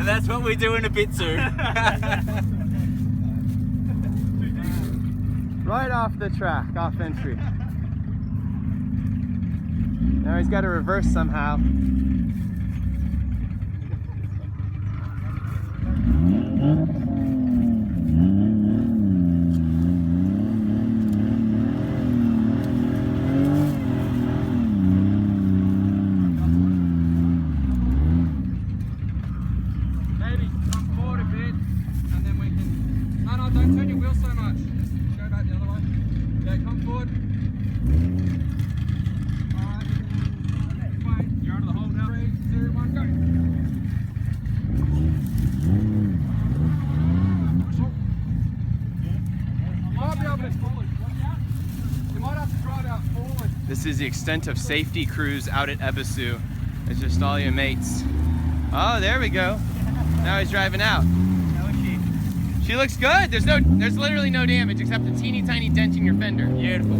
That's what we do in Ebisu. Right off the track, off entry. Now he's got to reverse somehow. Maybe come forward a bit and then we can... No, don't turn your wheel so much. Go back the other way. Yeah, come forward. Alright. You're out of the hole now. 3, 2, 1, go. You might have to drive out forward. This is the extent of safety cruise out at Ebisu. It's just all your mates. Oh, there we go. Now he's driving out. How is she? She looks good. There's literally no damage except a teeny tiny dent in your fender. Beautiful.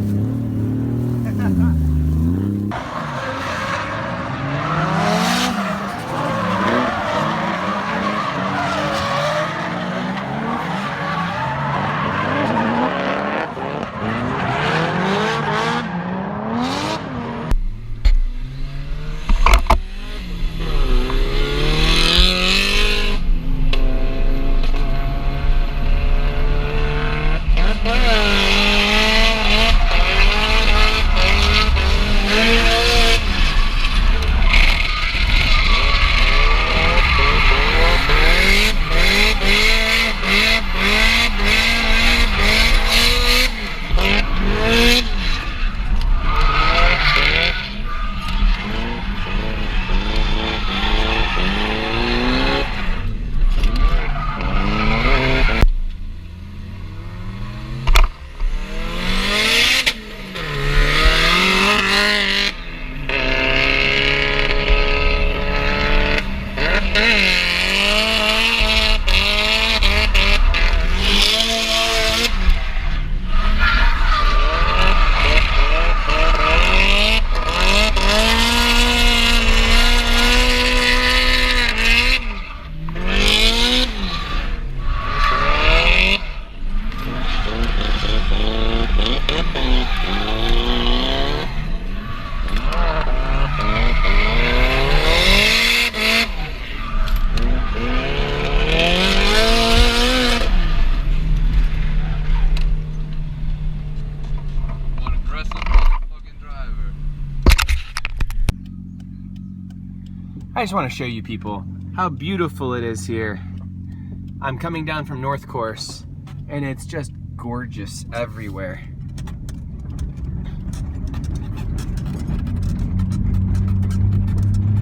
I just want to show you people how beautiful it is here. I'm coming down from North Course and it's just gorgeous everywhere.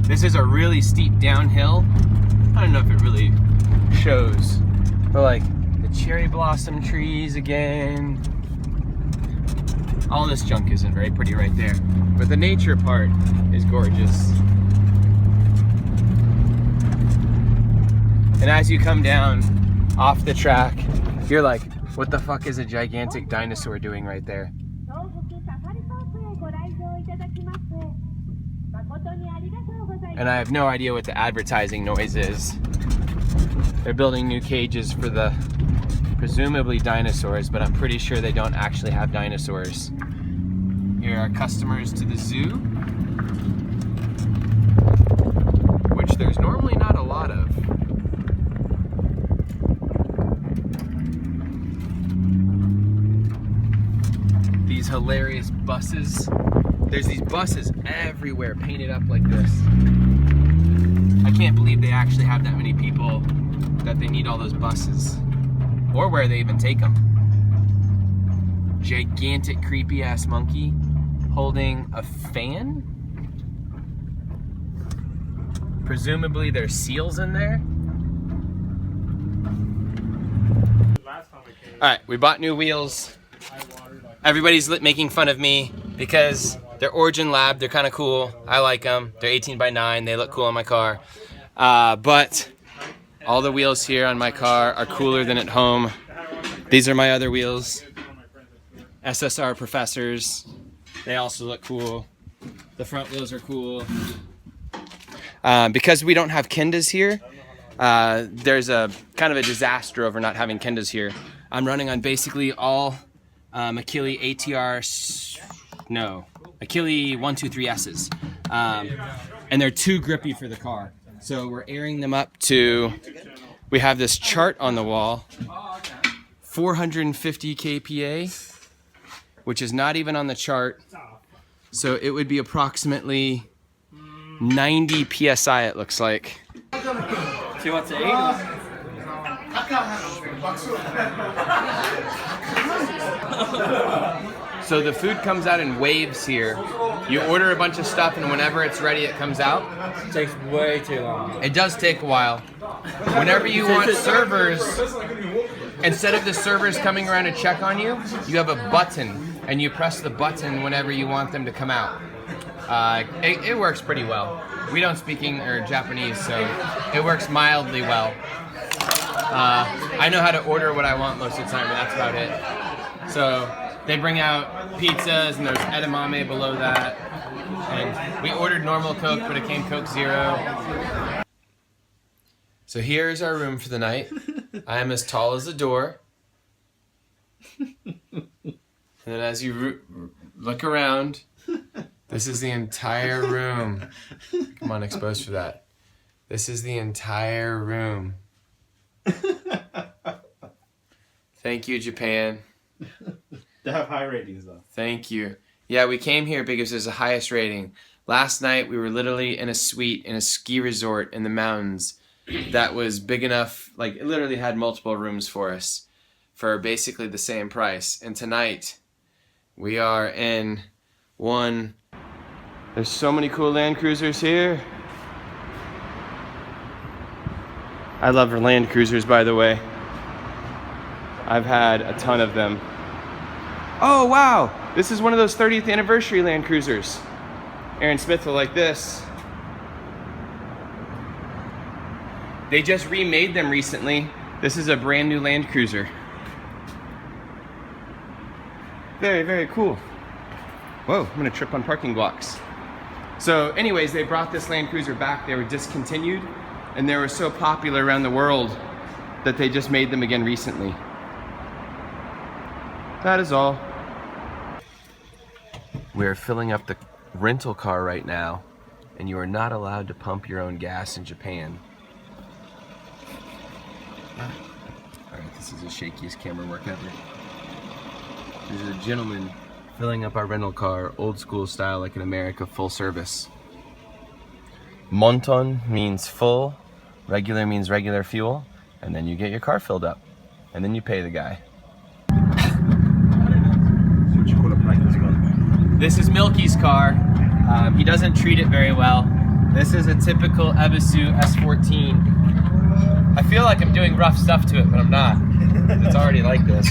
This is a really steep downhill. I don't know if it really shows, but like the cherry blossom trees again. All this junk isn't very pretty right there, but the nature part is gorgeous. And as you come down off the track, you're like, what the fuck is a gigantic dinosaur doing right there? And I have no idea what the advertising noise is. They're building new cages for the presumably dinosaurs, but I'm pretty sure they don't actually have dinosaurs. Here are customers to the zoo, which there's normally not a lot of. These hilarious buses. There's these buses everywhere painted up like this. I can't believe they actually have that many people that they need all those buses. Or where they even take them. Gigantic creepy ass monkey holding a fan. Presumably there's seals in there. Alright, we bought new wheels. Everybody's making fun of me because they're Origin Lab, they're kind of cool. I like them. They're 18x9, they look cool on my car. But all the wheels here on my car are cooler than at home. These are my other wheels. SSR Professors. They also look cool. The front wheels are cool. Because we don't have Kendas here, there's a kind of a disaster over not having Kendas here. I'm running on basically all Achilles Achilles 123Ss. And they're too grippy for the car. So we're airing them up to, we have this chart on the wall, 450 kPa, which is not even on the chart. So it would be approximately 90 PSI, it looks like. Do you want to eat? So the food comes out in waves here. You order a bunch of stuff and whenever it's ready it comes out. It takes way too long. It does take a while. Whenever you want servers, instead of the servers coming around to check on you, you have a button and you press the button whenever you want them to come out. It works pretty well. We don't speak Japanese, so it works mildly well. I know how to order what I want most of the time, but that's about it. So they bring out pizzas and there's edamame below that. And we ordered normal Coke, but it came Coke Zero. So here's our room for the night. I am as tall as the door. And then as you look around, this is the entire room. Come on, expose for that. This is the entire room. Thank you, Japan. They have high ratings though. Thank you. Yeah, we came here because it's the highest rating. Last night we were literally in a suite in a ski resort in the mountains that was big enough, like it literally had multiple rooms for us for basically the same price. And tonight we are in one. There's so many cool Land Cruisers here. I love Land Cruisers, by the way. I've had a ton of them. Oh, wow. This is one of those 30th anniversary Land Cruisers. Aaron Smith will like this. They just remade them recently. This is a brand new Land Cruiser. Very, very cool. Whoa, I'm gonna trip on parking blocks. So anyways, they brought this Land Cruiser back. They were discontinued and they were so popular around the world that they just made them again recently. That is all. We're filling up the rental car right now, and you are not allowed to pump your own gas in Japan. Alright, this is the shakiest camera work ever. There's a gentleman filling up our rental car, old school style, like in America, full service. Monton means full, regular means regular fuel, and then you get your car filled up, and then you pay the guy. What you call a practice car? This is Milky's car. He doesn't treat it very well. This is a typical Ebisu S14. I feel like I'm doing rough stuff to it, but I'm not. It's already like this.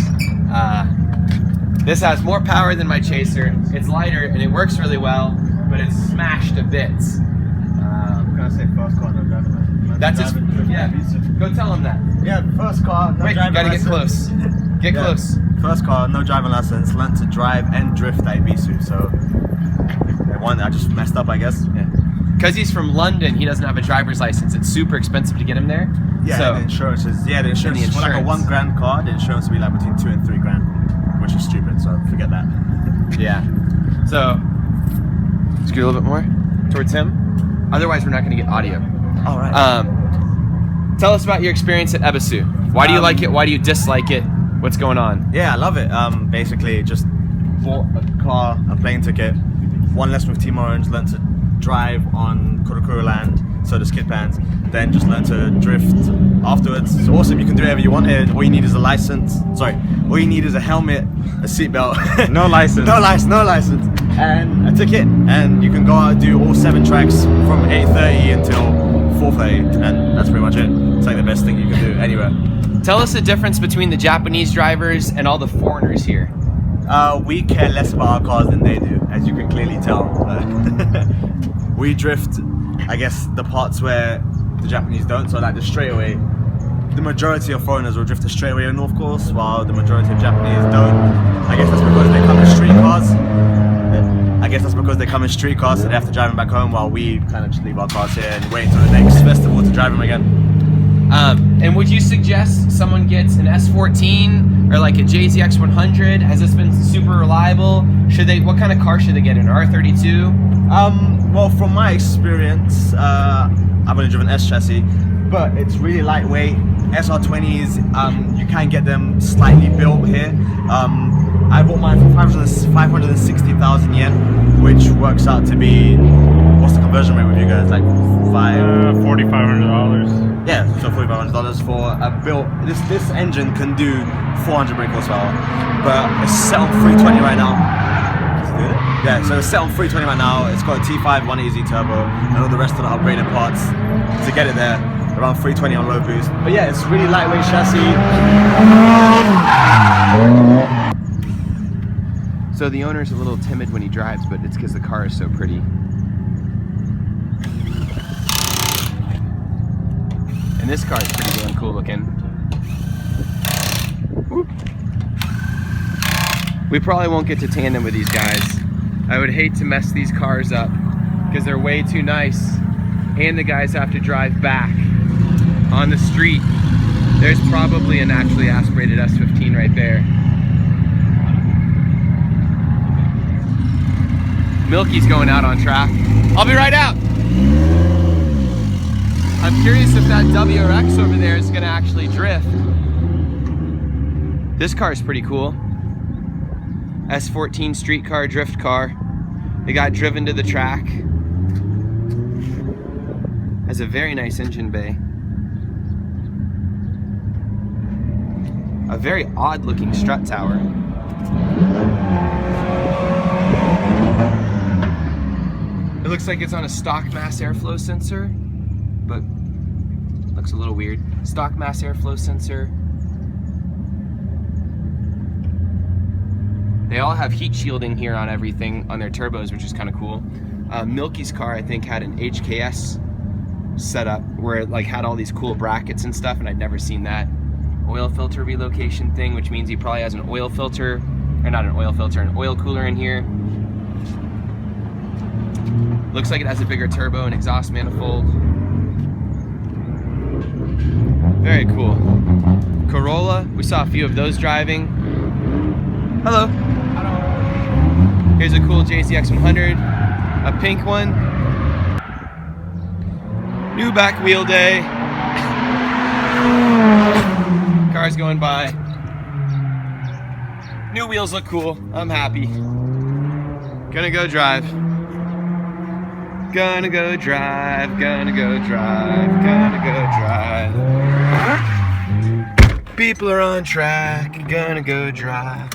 This has more power than my Chaser. It's lighter and it works really well, but it's smashed to bits. Can I say first car, no driving license? That's his. Yeah. Go tell him that. Yeah, first car, no Wait, you driving gotta license. get close. Get Yeah. close. First car, no driving license, learned to drive and drift at Ebisu, so I just messed up, I guess. Yeah. Because he's from London, he doesn't have a driver's license. It's super expensive to get him there. Yeah, So, the insurance is for like a insurance. $1,000 car, the insurance will be like between $2,000 and $3,000, which is stupid, so forget that. yeah. So, scoot a little bit more towards him. Otherwise, we're not going to get audio. All right. Tell us about your experience at Ebisu. Why do you like it? Why do you dislike it? What's going on? Yeah, I love it. Basically, just bought a car, a plane ticket, one lesson with Team Orange, learned to drive on Kurokuro land, so the skid pans, then just learned to drift afterwards. It's awesome, you can do whatever you want here. All you need is a license. Sorry, all you need is a helmet, a seatbelt. No license. No license. And a ticket, and you can go out and do all 7 tracks from 8:30 until 4:30, and that's pretty much it. It's like the best thing you can do anywhere. Tell us the difference between the Japanese drivers and all the foreigners here. We care less about our cars than they do, as you can clearly tell. We drift, I guess, the parts where the Japanese don't, so like the straightaway. The majority of foreigners will drift the straightaway in North Course, while the majority of Japanese don't. I guess that's because they come in street cars. So they have to drive them back home, while we kind of just leave our cars here and wait until the next festival to drive them again. And would you suggest someone gets an S14 or like a JZX 100? Has this been super reliable? What kind of car should they get? An R32? Well, from my experience, I've only driven S chassis, but it's really lightweight. SR20s, you can get them slightly built here. I bought mine for 560,000 yen, which works out to be, what's the conversion rate with you guys? Like $4,500. yeah, so $4,500 for a built. This engine can do 400 brake horsepower, but it's set on 320 right now. Yeah, so it's set on 320 right now. It's got a T5 180 turbo and all the rest of the upgraded parts to get it there. Around 320 on low boost. But yeah, it's really lightweight chassis. So the owner's a little timid when he drives, but it's because the car is so pretty. And this car is pretty damn cool looking. Whoop. We probably won't get to tandem with these guys. I would hate to mess these cars up because they're way too nice, and the guys have to drive back on the street. There's probably a naturally aspirated S15 right there. Milky's going out on track. I'll be right out. I'm curious if that WRX over there is gonna actually drift. This car is pretty cool. S14 street car, drift car. It got driven to the track. Has a very nice engine bay. A very odd looking strut tower. It looks like it's on a stock mass airflow sensor, but looks a little weird. Stock mass airflow sensor. They all have heat shielding here on everything, on their turbos, which is kind of cool. Milky's car, I think, had an HKS setup where it like had all these cool brackets and stuff, and I'd never seen that. Oil filter relocation thing, which means he probably has an oil filter, or not an oil filter, an oil cooler in here. Looks like it has a bigger turbo and exhaust manifold. Very cool. Corolla, we saw a few of those driving. Hello. Here's a cool JZX 100, a pink one. New back wheel day. Cars going by. New wheels look cool. I'm happy. Gonna go drive. Gonna go drive, gonna go drive, gonna go drive. People are on track, gonna go drive,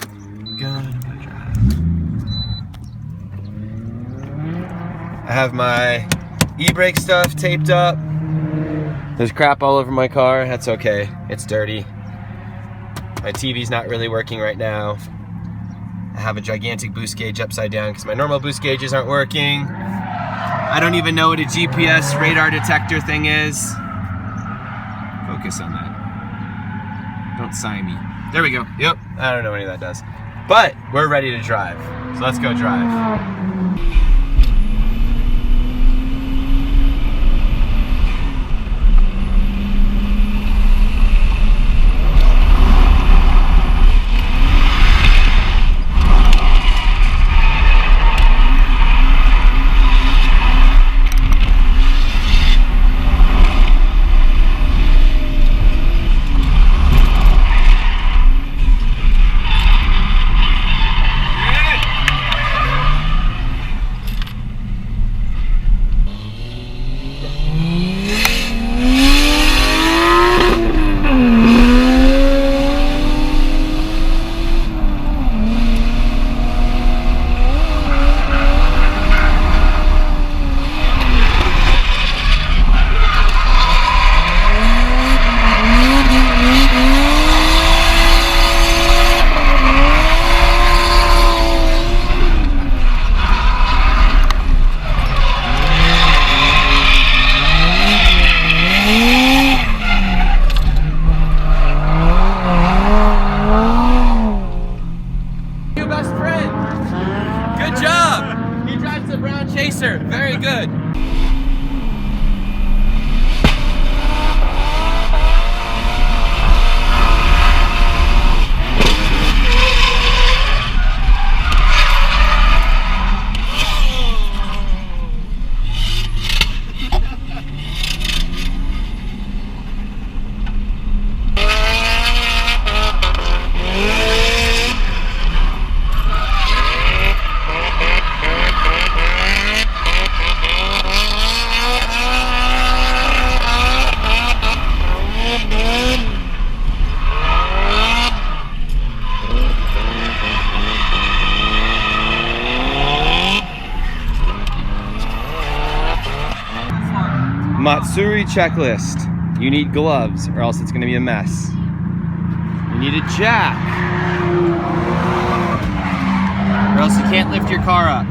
gonna go drive. I have my e-brake stuff taped up. There's crap all over my car, that's okay, it's dirty. My TV's not really working right now. I have a gigantic boost gauge upside down because my normal boost gauges aren't working. I don't even know what a GPS radar detector thing is. Focus on that. Don't sign me. There we go. Yep. I don't know what any of that does. But we're ready to drive. So let's go drive. Very good. Matsuri checklist. You need gloves or else it's going to be a mess. You need a jack or else you can't lift your car up.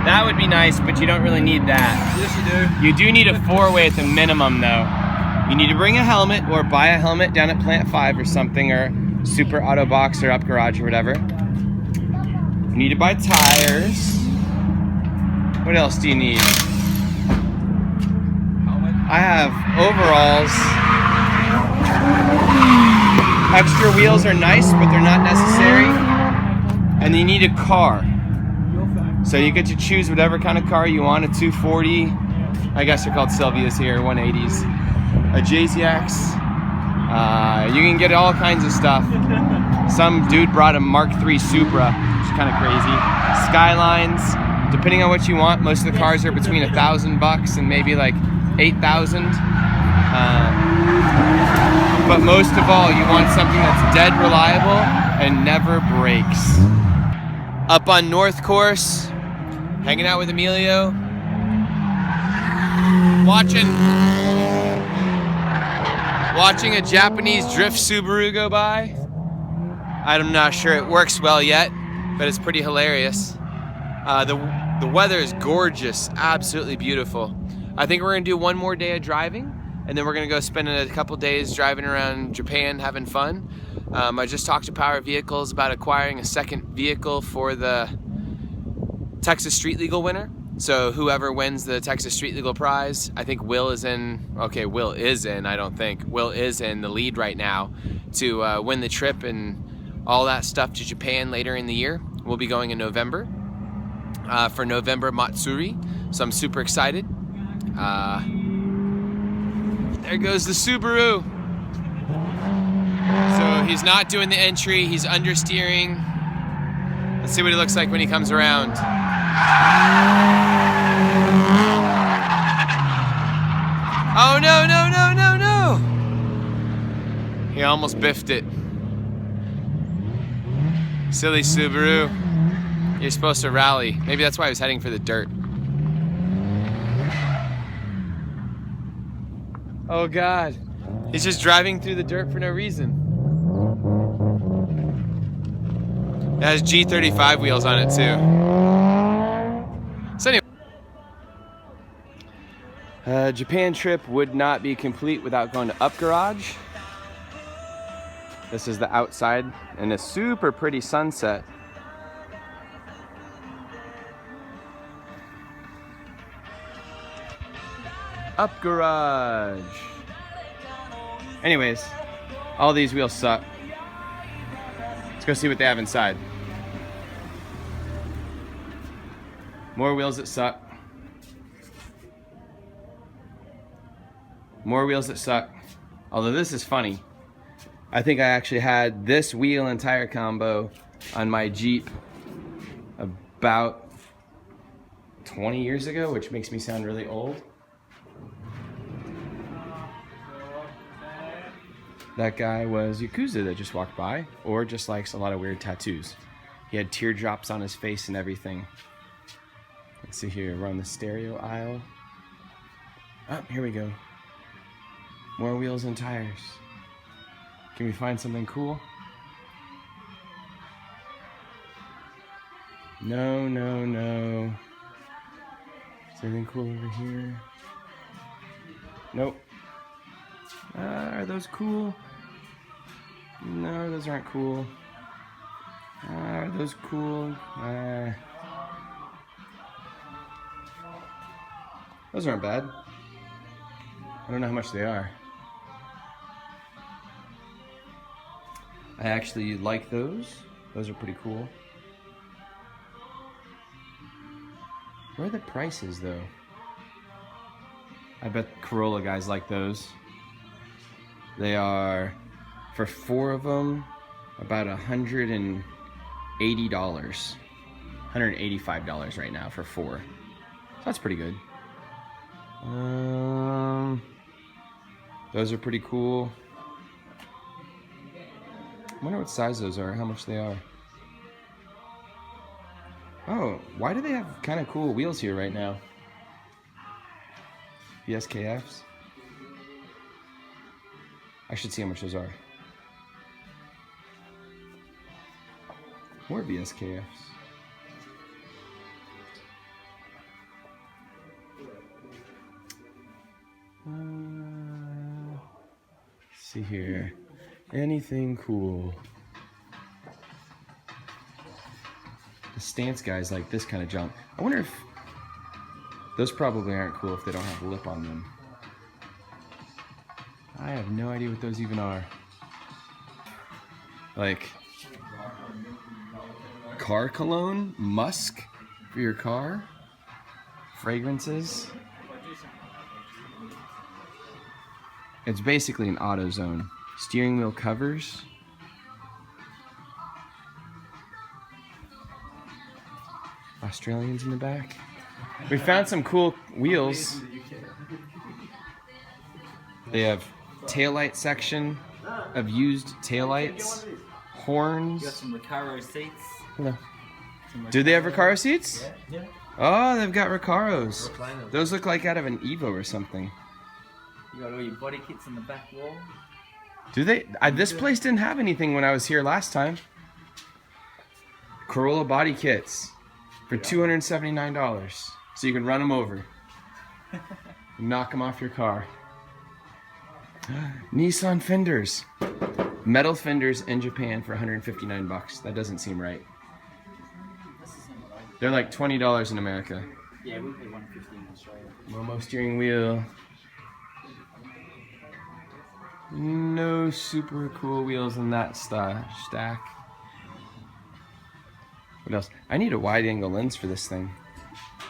That would be nice, but you don't really need that. Yes, you do. You do need a 4-way at the minimum though. You need to bring a helmet or buy a helmet down at Plant 5 or something, or Super Auto Box or Up Garage or whatever. You need to buy tires. What else do you need? I have overalls. Extra wheels are nice, but they're not necessary. And you need a car. So you get to choose whatever kind of car you want, a 240. I guess they're called Sylvias here, 180s. A JZX. You can get all kinds of stuff. Some dude brought a Mark III Supra, which is kind of crazy. Skylines, depending on what you want. Most of the cars are between $1,000 and maybe like 8,000. But most of all, you want something that's dead reliable and never breaks. Up on North Course, hanging out with Emilio, watching a Japanese drift Subaru go by. I'm not sure it works well yet, but it's pretty hilarious. The weather is gorgeous, absolutely beautiful. I think we're gonna do one more day of driving, and then we're gonna go spend a couple days driving around Japan having fun. I just talked to Power Vehicles about acquiring a second vehicle for the Texas Street Legal winner. So whoever wins the Texas Street Legal prize, I think Will is in the lead right now to win the trip and all that stuff to Japan later in the year. We'll be going in November for November Matsuri, so I'm super excited. There goes the Subaru. So he's not doing the entry, he's understeering. Let's see what he looks like when he comes around. Oh no, no, no, no, no! He almost biffed it. Silly Subaru. You're supposed to rally. Maybe that's why I was heading for the dirt. Oh God. He's just driving through the dirt for no reason. It has G35 wheels on it too. So anyway, Japan trip would not be complete without going to Up Garage. This is the outside and a super pretty sunset. Up Garage. Anyways, all these wheels suck. Let's go see what they have inside. More wheels that suck. More wheels that suck. Although this is funny. I think I actually had this wheel and tire combo on my Jeep about 20 years ago, which makes me sound really old. That guy was Yakuza that just walked by, or just likes a lot of weird tattoos. He had teardrops on his face and everything. Let's see here, we're on the stereo aisle. Oh, here we go. More wheels and tires. Can we find something cool? No, no, no. Is there anything cool over here? Nope. Are those cool? No, those aren't cool. Are those cool? Those aren't bad. I don't know how much they are. I actually like those. Those are pretty cool. Where are the prices though? I bet Corolla guys like those. They are, for 4 of them, about $180. $185 right now for 4. So that's pretty good. Those are pretty cool. I wonder what size those are, how much they are. Oh, why do they have kind of cool wheels here right now? BSKFs? I should see how much those are. More BSKFs. Let's see here. Anything cool? The stance guys like this kind of junk. I wonder if those probably aren't cool if they don't have a lip on them. I have no idea what those even are. Like car cologne, musk for your car, fragrances. It's basically an AutoZone. Steering wheel covers. Australians in the back. We found some cool wheels. They have taillight section of used taillights, horns. You got some Recaro seats. Hello. Do they have Recaro seats? Yeah. Oh, they've got Recaros. Those look like out of an Evo or something. You got all your body kits on the back wall. Do they? This place didn't have anything when I was here last time. Corolla body kits for $279. So you can run them over. Knock them off your car. Nissan fenders. Metal fenders in Japan for $159. That doesn't seem right. They're like $20 in America. Yeah, we pay $150 in Australia. Momo steering wheel. No super cool wheels in that stack. What else? I need a wide angle lens for this thing.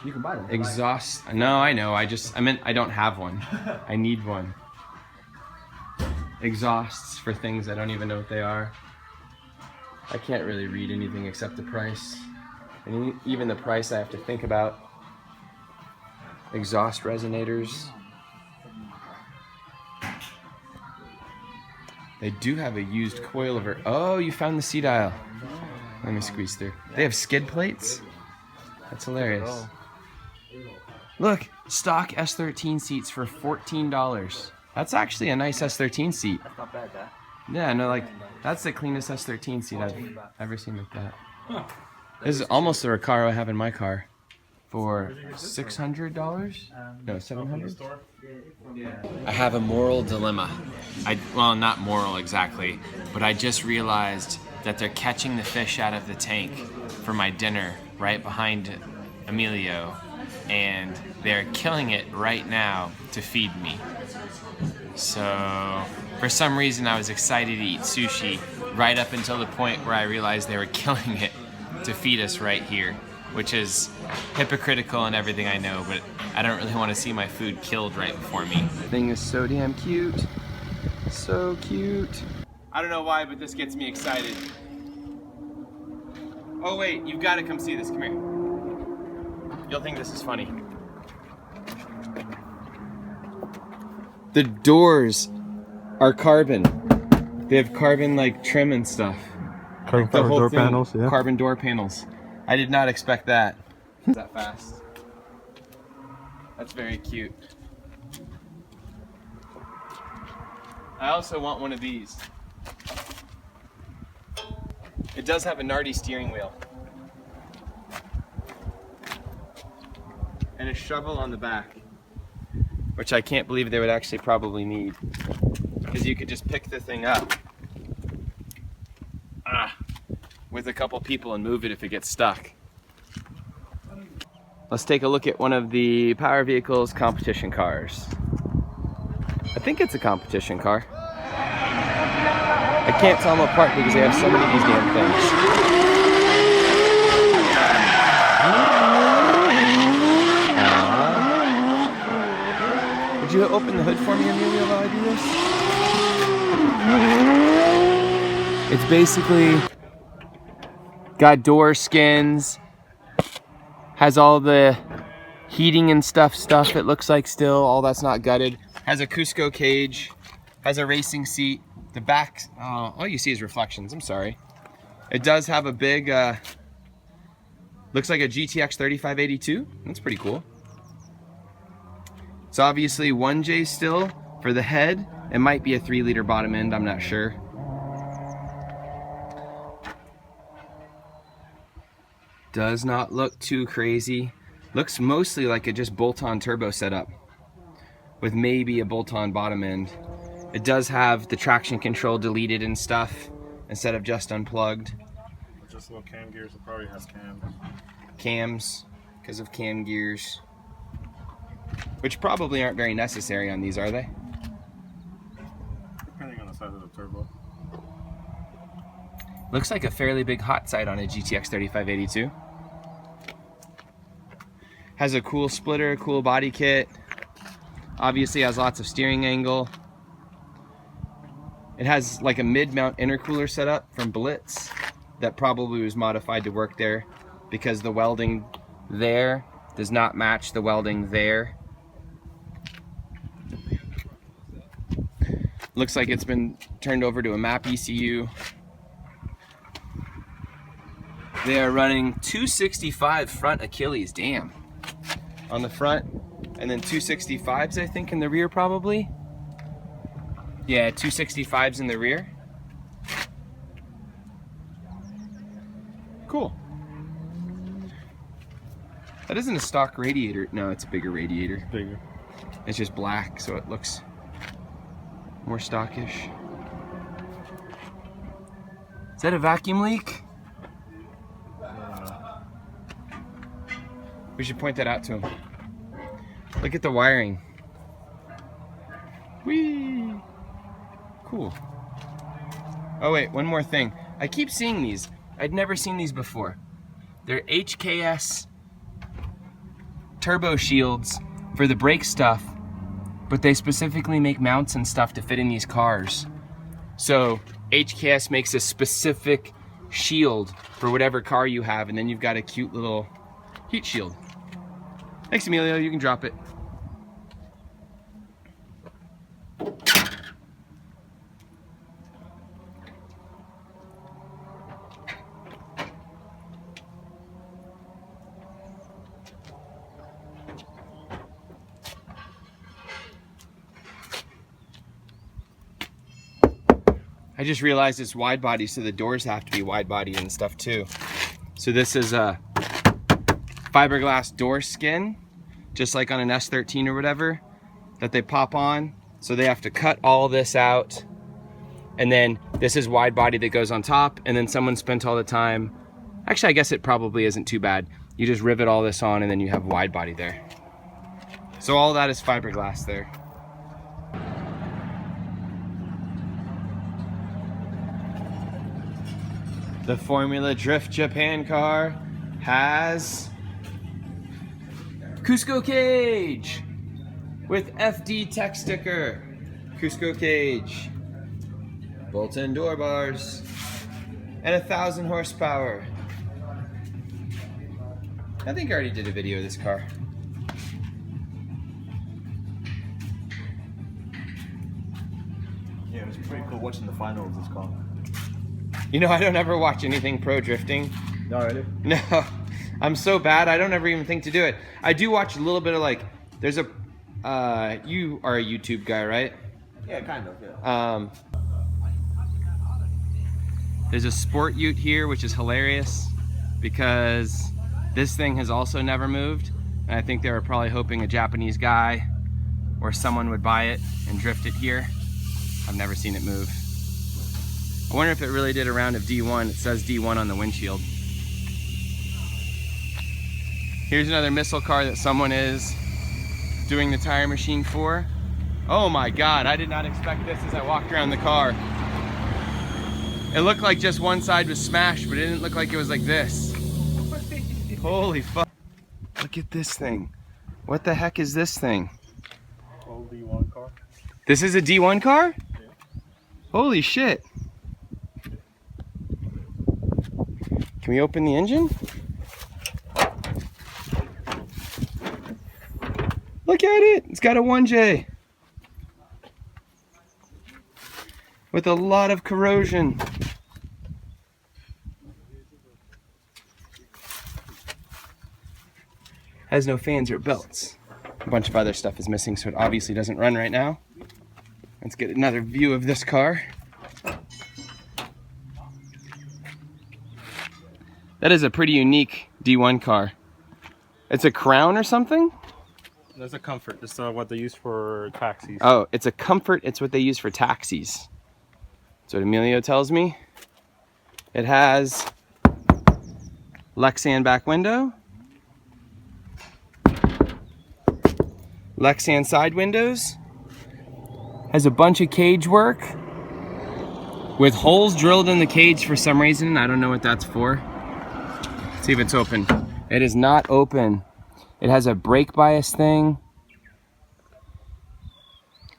You can buy them. Exhaust. No, I know. I meant I don't have one. I need one. Exhausts for things I don't even know what they are. I can't really read anything except the price. And even the price I have to think about. Exhaust resonators. They do have a used coilover. Oh, you found the seat aisle. Let me squeeze through. They have skid plates? That's hilarious. Look, stock S13 seats for $14. That's actually a nice S13 seat. That's not bad, that. Yeah, no, like, that's the cleanest S13 seat I've ever seen like that. This is almost the Recaro I have in my car for $600? No, $700? I have a moral dilemma. Well, not moral exactly, but I just realized that they're catching the fish out of the tank for my dinner right behind Emilio, and they're killing it right now to feed me. So, for some reason I was excited to eat sushi right up until the point where I realized they were killing it to feed us right here, which is hypocritical and everything I know, but I don't really want to see my food killed right before me. The thing is so damn cute. So cute. I don't know why, but this gets me excited. Oh wait, you've got to come see this. Come here. You'll think this is funny. The doors are carbon. They have carbon like trim and stuff. Carbon The whole door thing, panels, yeah. Carbon door panels. I did not expect that. That fast. That's very cute. I also want one of these. It does have a Nardi steering wheel. And a shovel on the back. Which I can't believe they would actually probably need. Because you could just pick the thing up with a couple people and move it if it gets stuck. Let's take a look at one of the Power Vehicles competition cars. I think it's a competition car. I can't tell them apart because they have so many of these damn things. Would you open the hood for me, Amelia, while I do this? It's basically got door skins, has all the heating and stuff it looks like still, all that's not gutted. Has a Cusco cage, has a racing seat. The back, all you see is reflections, I'm sorry. It does have a big, looks like a GTX 3582. That's pretty cool. It's obviously 1J still for the head. It might be a 3-liter bottom end, I'm not sure. Does not look too crazy. Looks mostly like a just bolt-on turbo setup with maybe a bolt-on bottom end. It does have the traction control deleted and stuff instead of just unplugged. Just little cam gears, it probably has cams. Cams, because of cam gears. Which probably aren't very necessary on these, are they? Depending on the size of the turbo. Looks like a fairly big hot side on a GTX 3582. Has a cool splitter, cool body kit. Obviously has lots of steering angle. It has like a mid-mount intercooler setup from Blitz that probably was modified to work there because the welding there does not match the welding there. Looks like it's been turned over to a MAP ECU. They are running 265 front Achilles, damn. On the front, and then 265s I think in the rear probably. Yeah, 265s in the rear. Cool. That isn't a stock radiator. No, it's a bigger radiator. Bigger. It's just black, so it looks more stockish. Is that a vacuum leak? We should point that out to him. Look at the wiring. Whee! Cool. Oh wait, one more thing. I keep seeing these. I'd never seen these before. They're HKS turbo shields for the brake stuff, but they specifically make mounts and stuff to fit in these cars. So HKS makes a specific shield for whatever car you have, and then you've got a cute little heat shield. Thanks, Emilio, you can drop it. I just realized it's wide body, so the doors have to be wide body and stuff too. So this is a fiberglass door skin, just like on an S13 or whatever, that they pop on. So they have to cut all this out. And then this is wide body that goes on top, and then someone spent all the time, actually I guess it probably isn't too bad. You just rivet all this on and then you have wide body there. So all that is fiberglass there. The Formula Drift Japan car has Cusco cage with FD tech sticker. Cusco cage, bolt-in door bars, and 1,000 horsepower. I think I already did a video of this car. Yeah, it was pretty cool watching the final of this car. You know, I don't ever watch anything pro drifting. No, really? No, I'm so bad, I don't ever even think to do it. I do watch a little bit of like, there's a, you are a YouTube guy, right? Yeah, kind of, yeah. There's a sport ute here, which is hilarious because this thing has also never moved. And I think they were probably hoping a Japanese guy or someone would buy it and drift it here. I've never seen it move. I wonder if it really did a round of D1. It says D1 on the windshield. Here's another missile car that someone is doing the tire machine for. Oh my God, I did not expect this as I walked around the car. It looked like just one side was smashed, but it didn't look like it was like this. Holy fuck. Look at this thing. What the heck is this thing? Old D1 car. This is a D1 car? Yeah. Holy shit. Can we open the engine? Look at it, it's got a 1J. With a lot of corrosion. Has no fans or belts. A bunch of other stuff is missing, so it obviously doesn't run right now. Let's get another view of this car. That is a pretty unique D1 car. It's a Crown or something? That's a Comfort. That's what they use for taxis. Oh, it's a Comfort. It's what they use for taxis. That's what Emilio tells me. It has Lexan back window, Lexan side windows, has a bunch of cage work with holes drilled in the cage for some reason. I don't know what that's for. Let's see if it's open. It is not open. It has a brake bias thing.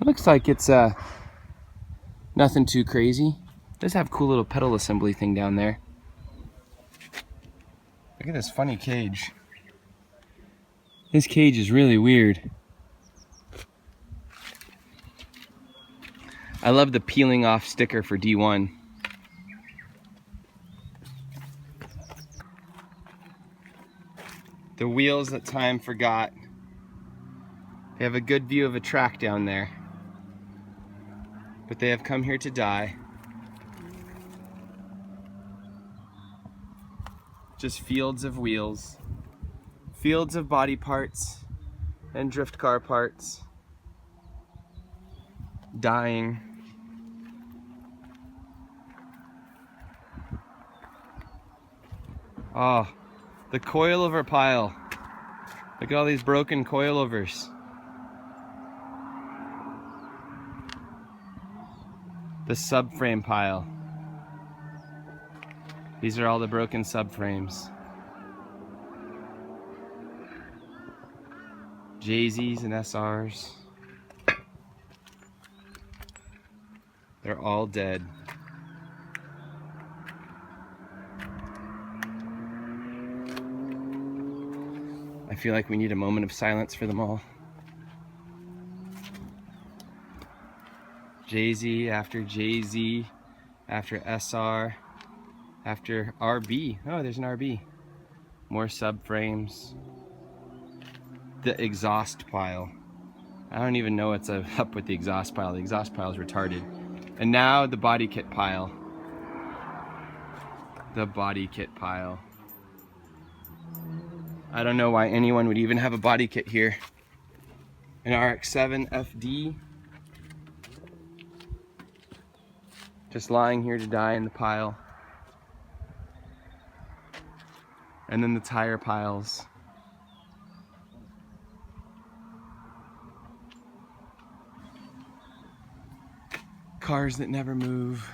It looks like it's nothing too crazy. It does have a cool little pedal assembly thing down there. Look at this funny cage. This cage is really weird. I love the peeling off sticker for D1. The wheels that time forgot. They have a good view of a track down there. But they have come here to die. Just fields of wheels. Fields of body parts and drift car parts. Dying. Oh, the coilover pile. Look at all these broken coilovers. The subframe pile. These are all the broken subframes. JZs and SRs. They're all dead. I feel like we need a moment of silence for them all. JZ after JZ after SR after RB. Oh, there's an RB. More subframes. The exhaust pile. I don't even know what's up with the exhaust pile. The exhaust pile is retarded. And now the body kit pile. The body kit pile. I don't know why anyone would even have a body kit here. An RX-7 FD. Just lying here to die in the pile. And then the tire piles. Cars that never move.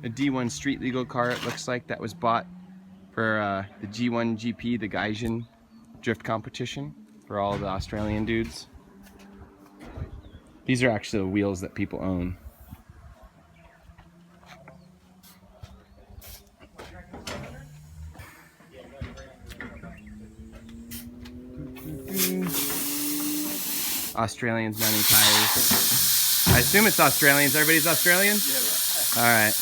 A D1 street legal car, it looks like, that was bought for the G1 GP, the Gaijin drift competition for all the Australian dudes. These are actually the wheels that people own. Australians mounting tires. I assume it's Australians. Everybody's Australian? Yeah. All right.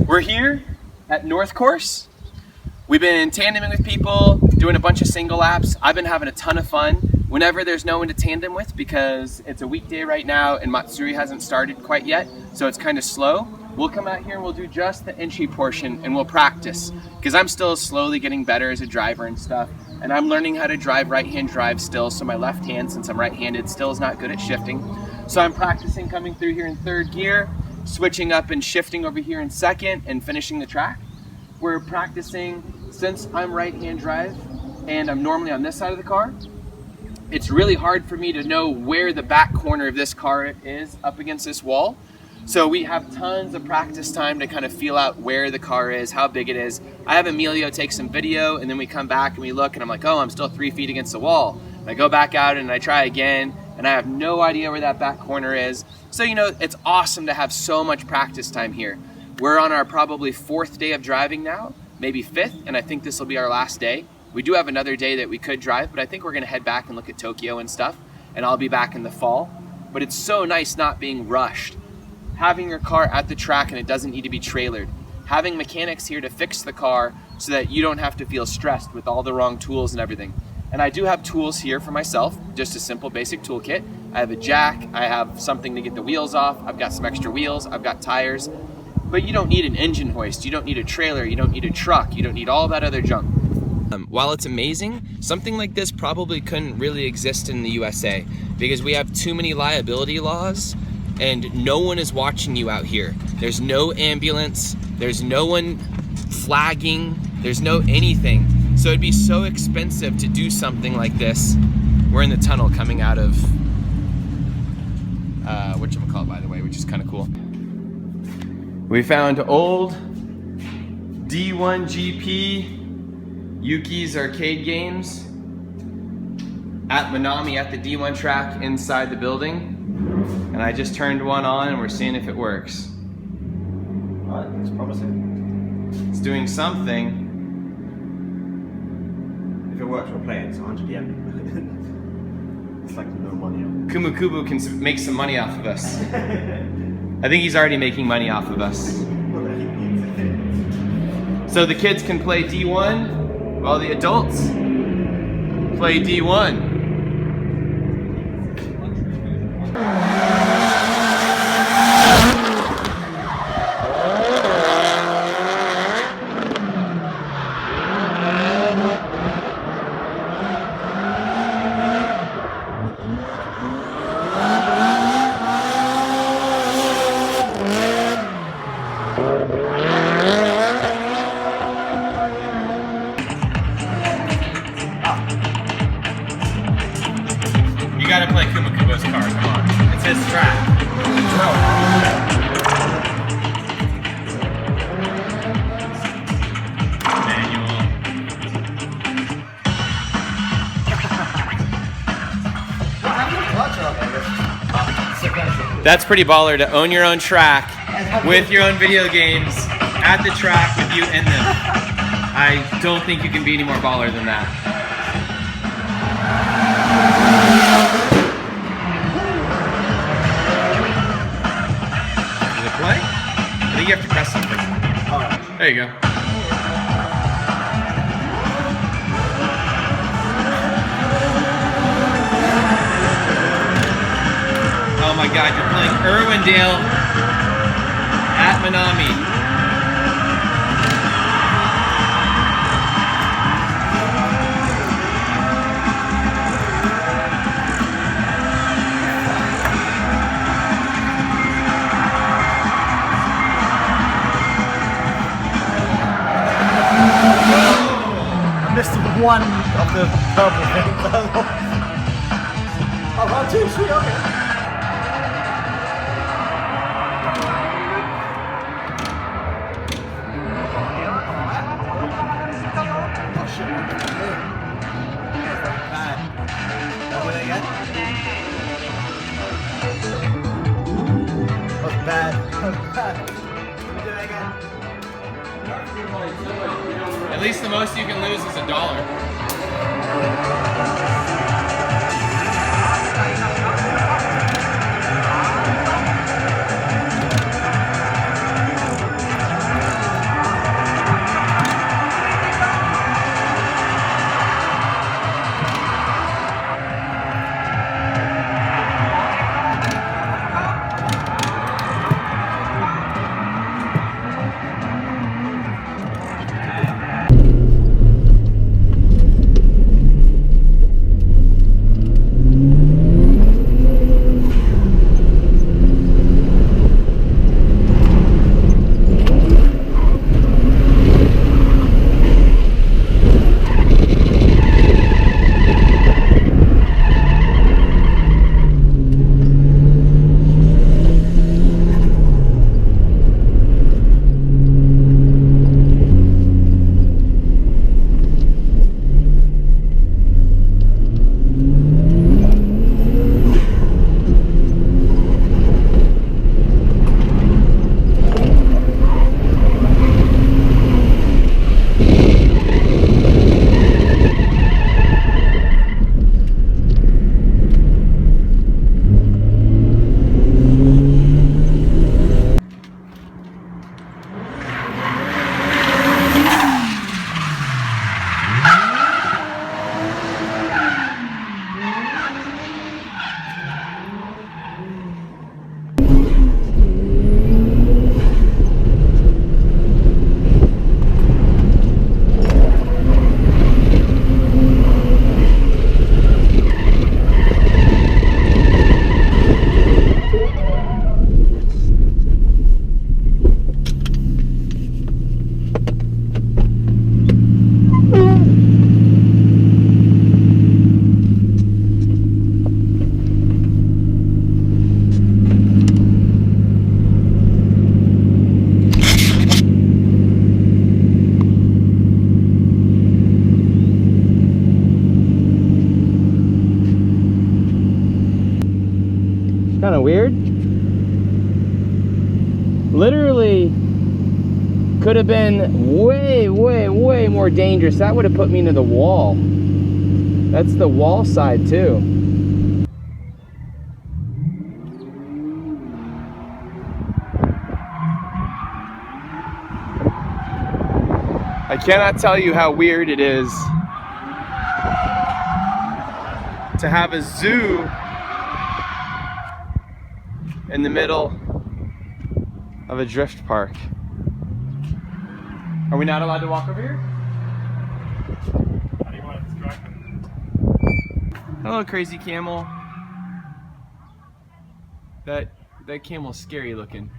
We're here at North Course. We've been tandeming with people, doing a bunch of single laps. I've been having a ton of fun whenever there's no one to tandem with because it's a weekday right now and Matsuri hasn't started quite yet, so it's kind of slow. We'll come out here and we'll do just the entry portion and we'll practice because I'm still slowly getting better as a driver and stuff. and I'm learning how to drive right-hand drive still, so my left hand, since I'm right-handed, still is not good at shifting. So I'm practicing coming through here in third gear, switching up and shifting over here in second, and finishing the track. We're practicing, since I'm right-hand drive, and I'm normally on this side of the car, it's really hard for me to know where the back corner of this car is up against this wall. So we have tons of practice time to kind of feel out where the car is, how big it is. I have Emilio take some video, and then we come back and we look, and I'm like, oh, I'm still 3 feet against the wall. And I go back out and I try again, and I have no idea where that back corner is. So, you know, it's awesome to have so much practice time here. We're on our probably 4th day of driving now, maybe 5th, and I think this will be our last day. We do have another day that we could drive, but I think we're gonna head back and look at Tokyo and stuff, and I'll be back in the fall. But it's so nice not being rushed. Having your car at the track and it doesn't need to be trailered. Having mechanics here to fix the car so that you don't have to feel stressed with all the wrong tools and everything. And I do have tools here for myself, just a simple basic toolkit. I have a jack, I have something to get the wheels off, I've got some extra wheels, I've got tires. But you don't need an engine hoist, you don't need a trailer, you don't need a truck, you don't need all that other junk. While it's amazing, something like this probably couldn't really exist in the USA because we have too many liability laws and no one is watching you out here. There's no ambulance, there's no one flagging, there's no anything. So it'd be so expensive to do something like this. We're in the tunnel coming out of, whatchamacallit, by the way, which is kind of cool. We found old D1 GP Yuki's arcade games at Minami at the D1 track inside the building. And I just turned one on and we're seeing if it works. Alright, it's promising. It's doing something. If it works, we'll play it. It's 100 yen. It's like no money. Kumu Kubu can make some money off of us. I think he's already making money off of us. So the kids can play D1 while the adults play D1. You gotta play Kumakubo's car, come on. It's his track. Manual. That's pretty baller to own your own track with your own video games at the track with you in them. I don't think you can be any more baller than that. Does it play? I think you have to press something. Alright. There you go. Oh my god, you're playing Irwindale at Minami. Missed one of the purple things. Oh, 1, 2, 3, okay. At least the most you can lose is $1. Kind of weird. Literally could have been way, way, way more dangerous. That would have put me into the wall. That's the wall side too. I cannot tell you how weird it is to have a zoo in the middle of a drift park. Are we not allowed to walk over here? How do you want to describe it? Hello, crazy camel. That camel's scary looking.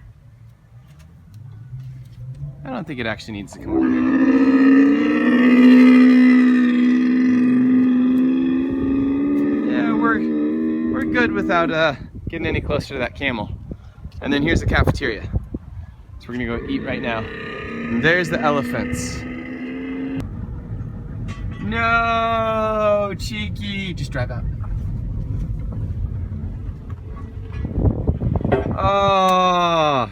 I don't think it actually needs to come over here. Yeah, we're good without getting any closer to that camel. And then here's the cafeteria. So we're gonna go eat right now. And there's the elephants. No, cheeky. Just drive out. Oh.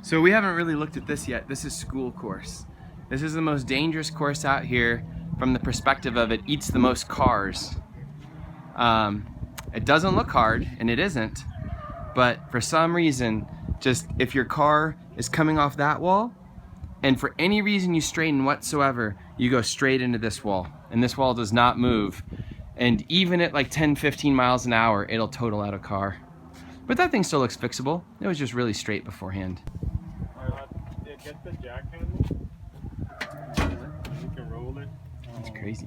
So we haven't really looked at this yet. This is school course. This is the most dangerous course out here from the perspective of it eats the most cars. It doesn't look hard, and it isn't, but for some reason, just if your car is coming off that wall, and for any reason you straighten whatsoever, you go straight into this wall, and this wall does not move. And even at like 10, 15 miles an hour, it'll total out a car. But that thing still looks fixable. It was just really straight beforehand. Get the jack handle. You can roll it. It's crazy.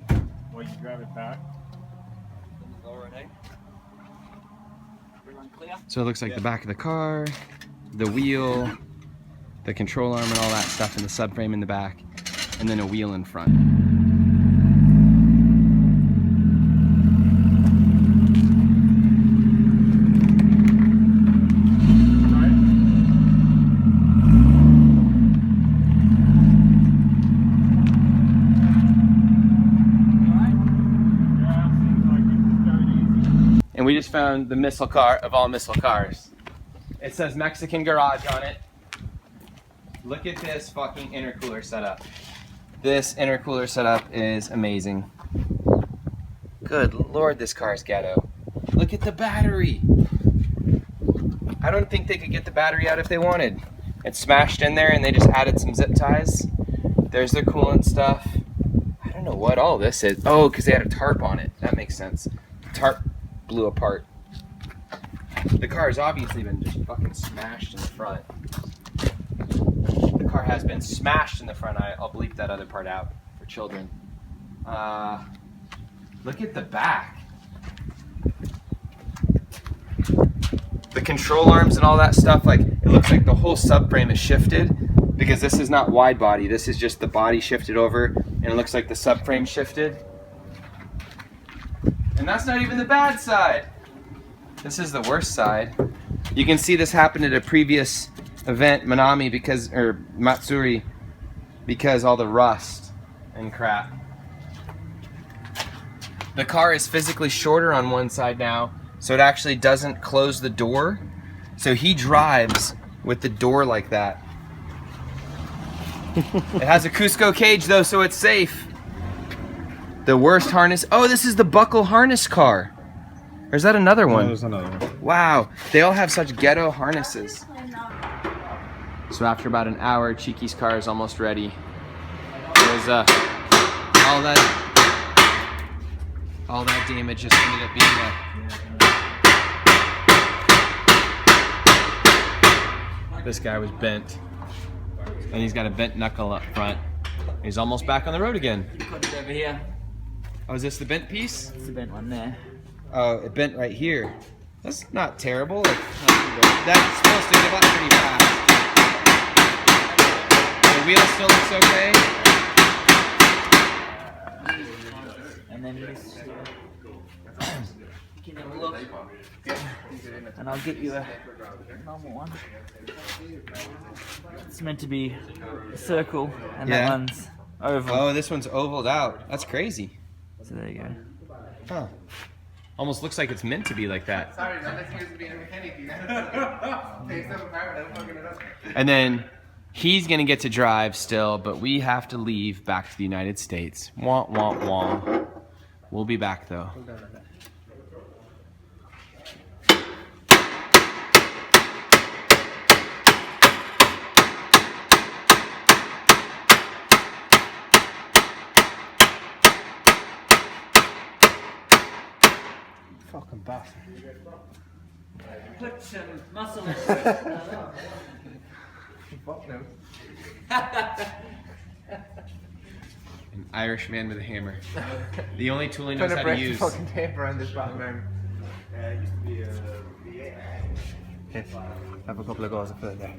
While you grab it back. So it looks like the back of the car, the wheel, the control arm and all that stuff, and the subframe in the back, and then a wheel in front. And we just found the missile car of all missile cars. It says Mexican Garage on it. Look at this fucking intercooler setup. This intercooler setup is amazing. Good Lord, this car's ghetto. Look at the battery. I don't think they could get the battery out if they wanted. It's smashed in there and they just added some zip ties. There's their coolant stuff. I don't know what all this is. Oh, because they had a tarp on it. That makes sense. The tarp blew apart. The car has obviously been just fucking smashed in the front. The car has been smashed in the front. I'll bleep that other part out for children. Look at the back. The control arms and all that stuff, like, it looks like the whole subframe is shifted because this is not wide body. This is just the body shifted over, and it looks like the subframe shifted. And that's not even the bad side. This is the worst side. You can see this happened at a previous event, Matsuri, because all the rust and crap. The car is physically shorter on one side now, so it actually doesn't close the door. So he drives with the door like that. It has a Cusco cage though, so it's safe. The worst harness. Oh, this is the buckle harness car. Or is that another one? No, there's another one. Wow, they all have such ghetto harnesses. So after about an hour, Cheeky's car is almost ready. There's all that damage just ended up being This guy was bent. And he's got a bent knuckle up front. He's almost back on the road again. Put it over here. Oh, is this the bent piece? It's the bent one there. Oh, it bent right here. That's not terrible. Like, that's supposed to give up pretty fast. The wheel still looks okay. And then this. Give it a look. And I'll get you a normal one. It's meant to be a circle, and Yeah. that one's oval. Oh, this one's ovaled out. That's crazy. So there you go. Huh. Almost looks like it's meant to be like that. And then he's gonna get to drive still, but we have to leave back to the United States. Wah, wah, wah. We'll be back though. Fucking bastard. Put some muscle in Fuck no. An Irish man with a hammer. The only tool he knows Trying to how to break the use. fucking tape around this Batman. It used to be a Yes. Have a couple of goals of food there.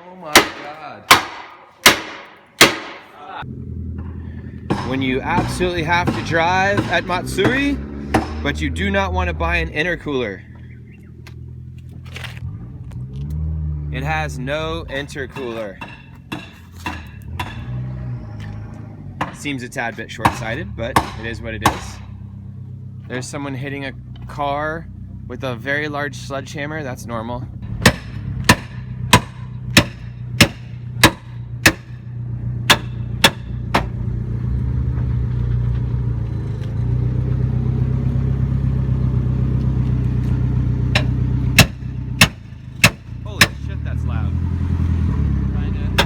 Oh my God. When you absolutely have to drive at Matsuri, but you do not want to buy an intercooler. It has no intercooler. Seems a tad bit short-sighted, but it is what it is. There's someone hitting a car with a very large sledgehammer. That's normal. Holy shit, that's loud. Kinda.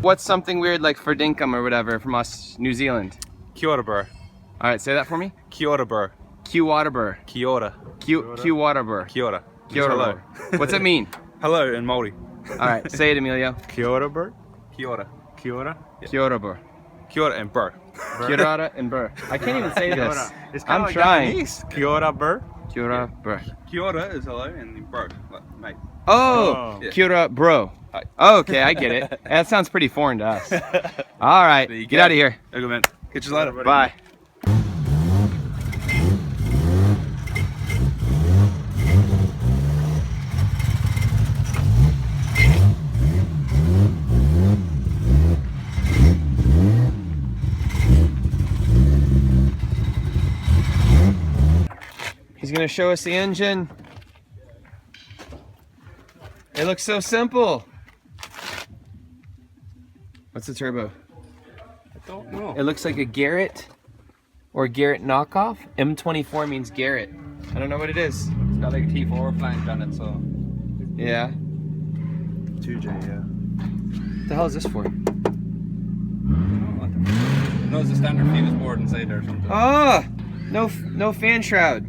What's something weird like for dinkum or whatever from us, New Zealand? Kia ora, bro. All right, say that for me. Kia ora, bro. Q Waterburr. Kia ora. Q Waterburr. Kia ora. Kia ora. Hello. What's it mean? Hello in Māori. All right, say it, Emilio. Kia ora, bro. Kia ora. Kia ora. Kia ora, burr. Kia ora and bro. Kia ora and burr. I can't even say Kia this. ora. It's I'm kinda like trying. Japanese. Kia ora, bro. Kia ora, burr. Kia ora is hello and then bro, like mate. Oh, Yeah. Kia ora, bro. Oh, okay, I get it. That sounds pretty foreign to us. All right, There you get go. out of here. Okay, man. Catch you later. Bye. He's gonna show us the engine. It looks so simple. What's the turbo? I don't know. It looks like a Garrett or Garrett knockoff. M24 means Garrett. I don't know what it is. It's got like a T4 flank on it, so. Yeah. 2J, yeah. What the hell is this for? No, it's a standard fuse board inside there or something. Ah, no fan shroud.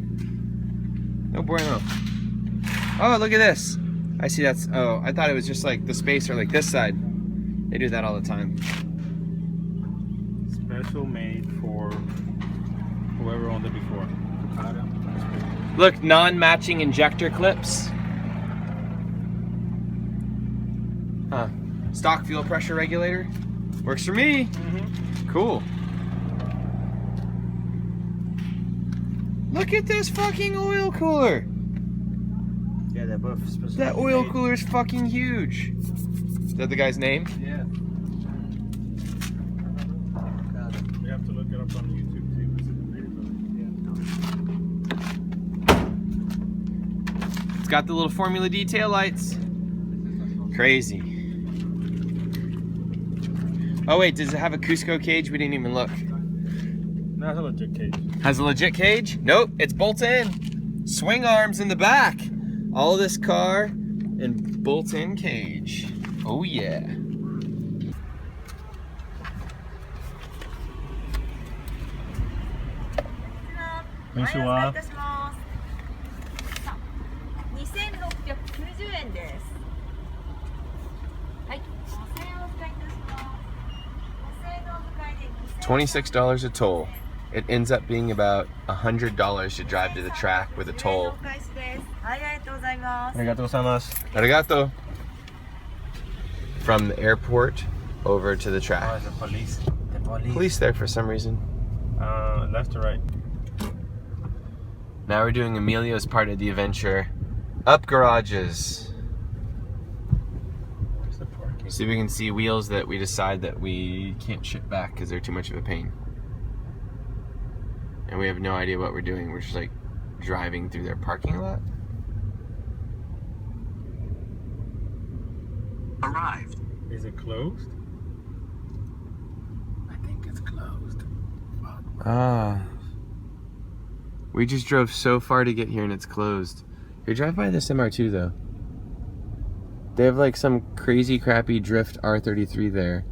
No bueno. Oh, look at this. I see that's. Oh, I thought it was just like the spacer, like this side. They do that all the time. Special made for whoever owned it before. Look, non-matching injector clips. Huh. Stock fuel pressure regulator. Works for me. Cool. Look at this fucking oil cooler. Yeah, they're both specific. That oil cooler is fucking huge. Is that the guy's name? Yeah. We have to look it up on YouTube too. It's got the little Formula D tail lights. Crazy. Oh wait, does it have a Cusco cage? We didn't even look. That's a legit cage. Has a legit cage? Nope, it's bolt in. Swing arms in the back. All this car and bolt in cage. Oh yeah. Konnichiwa. 2690円です。はい、5000円お使いいたします。5000円のお使いで$26 a toll. It ends up being about $100 to drive to the track with a toll. お返しです。はい、ありがとうございます。ありがとうございます。 Arigato. From the airport over to the Oh, track. the police. Police there for some reason. Left or right? Now we're doing Emilio's part of the adventure. Up garages. Where's the parking? See if we can see wheels that we decide that we can't ship back because they're too much of a pain. And we have no idea what we're doing. We're just like driving through their parking lot. Arrived. Is it closed? I think it's closed. Ah. We just drove so far to get here and it's closed. Here, drive by this MR2 though. They have like some crazy crappy Drift R33 there.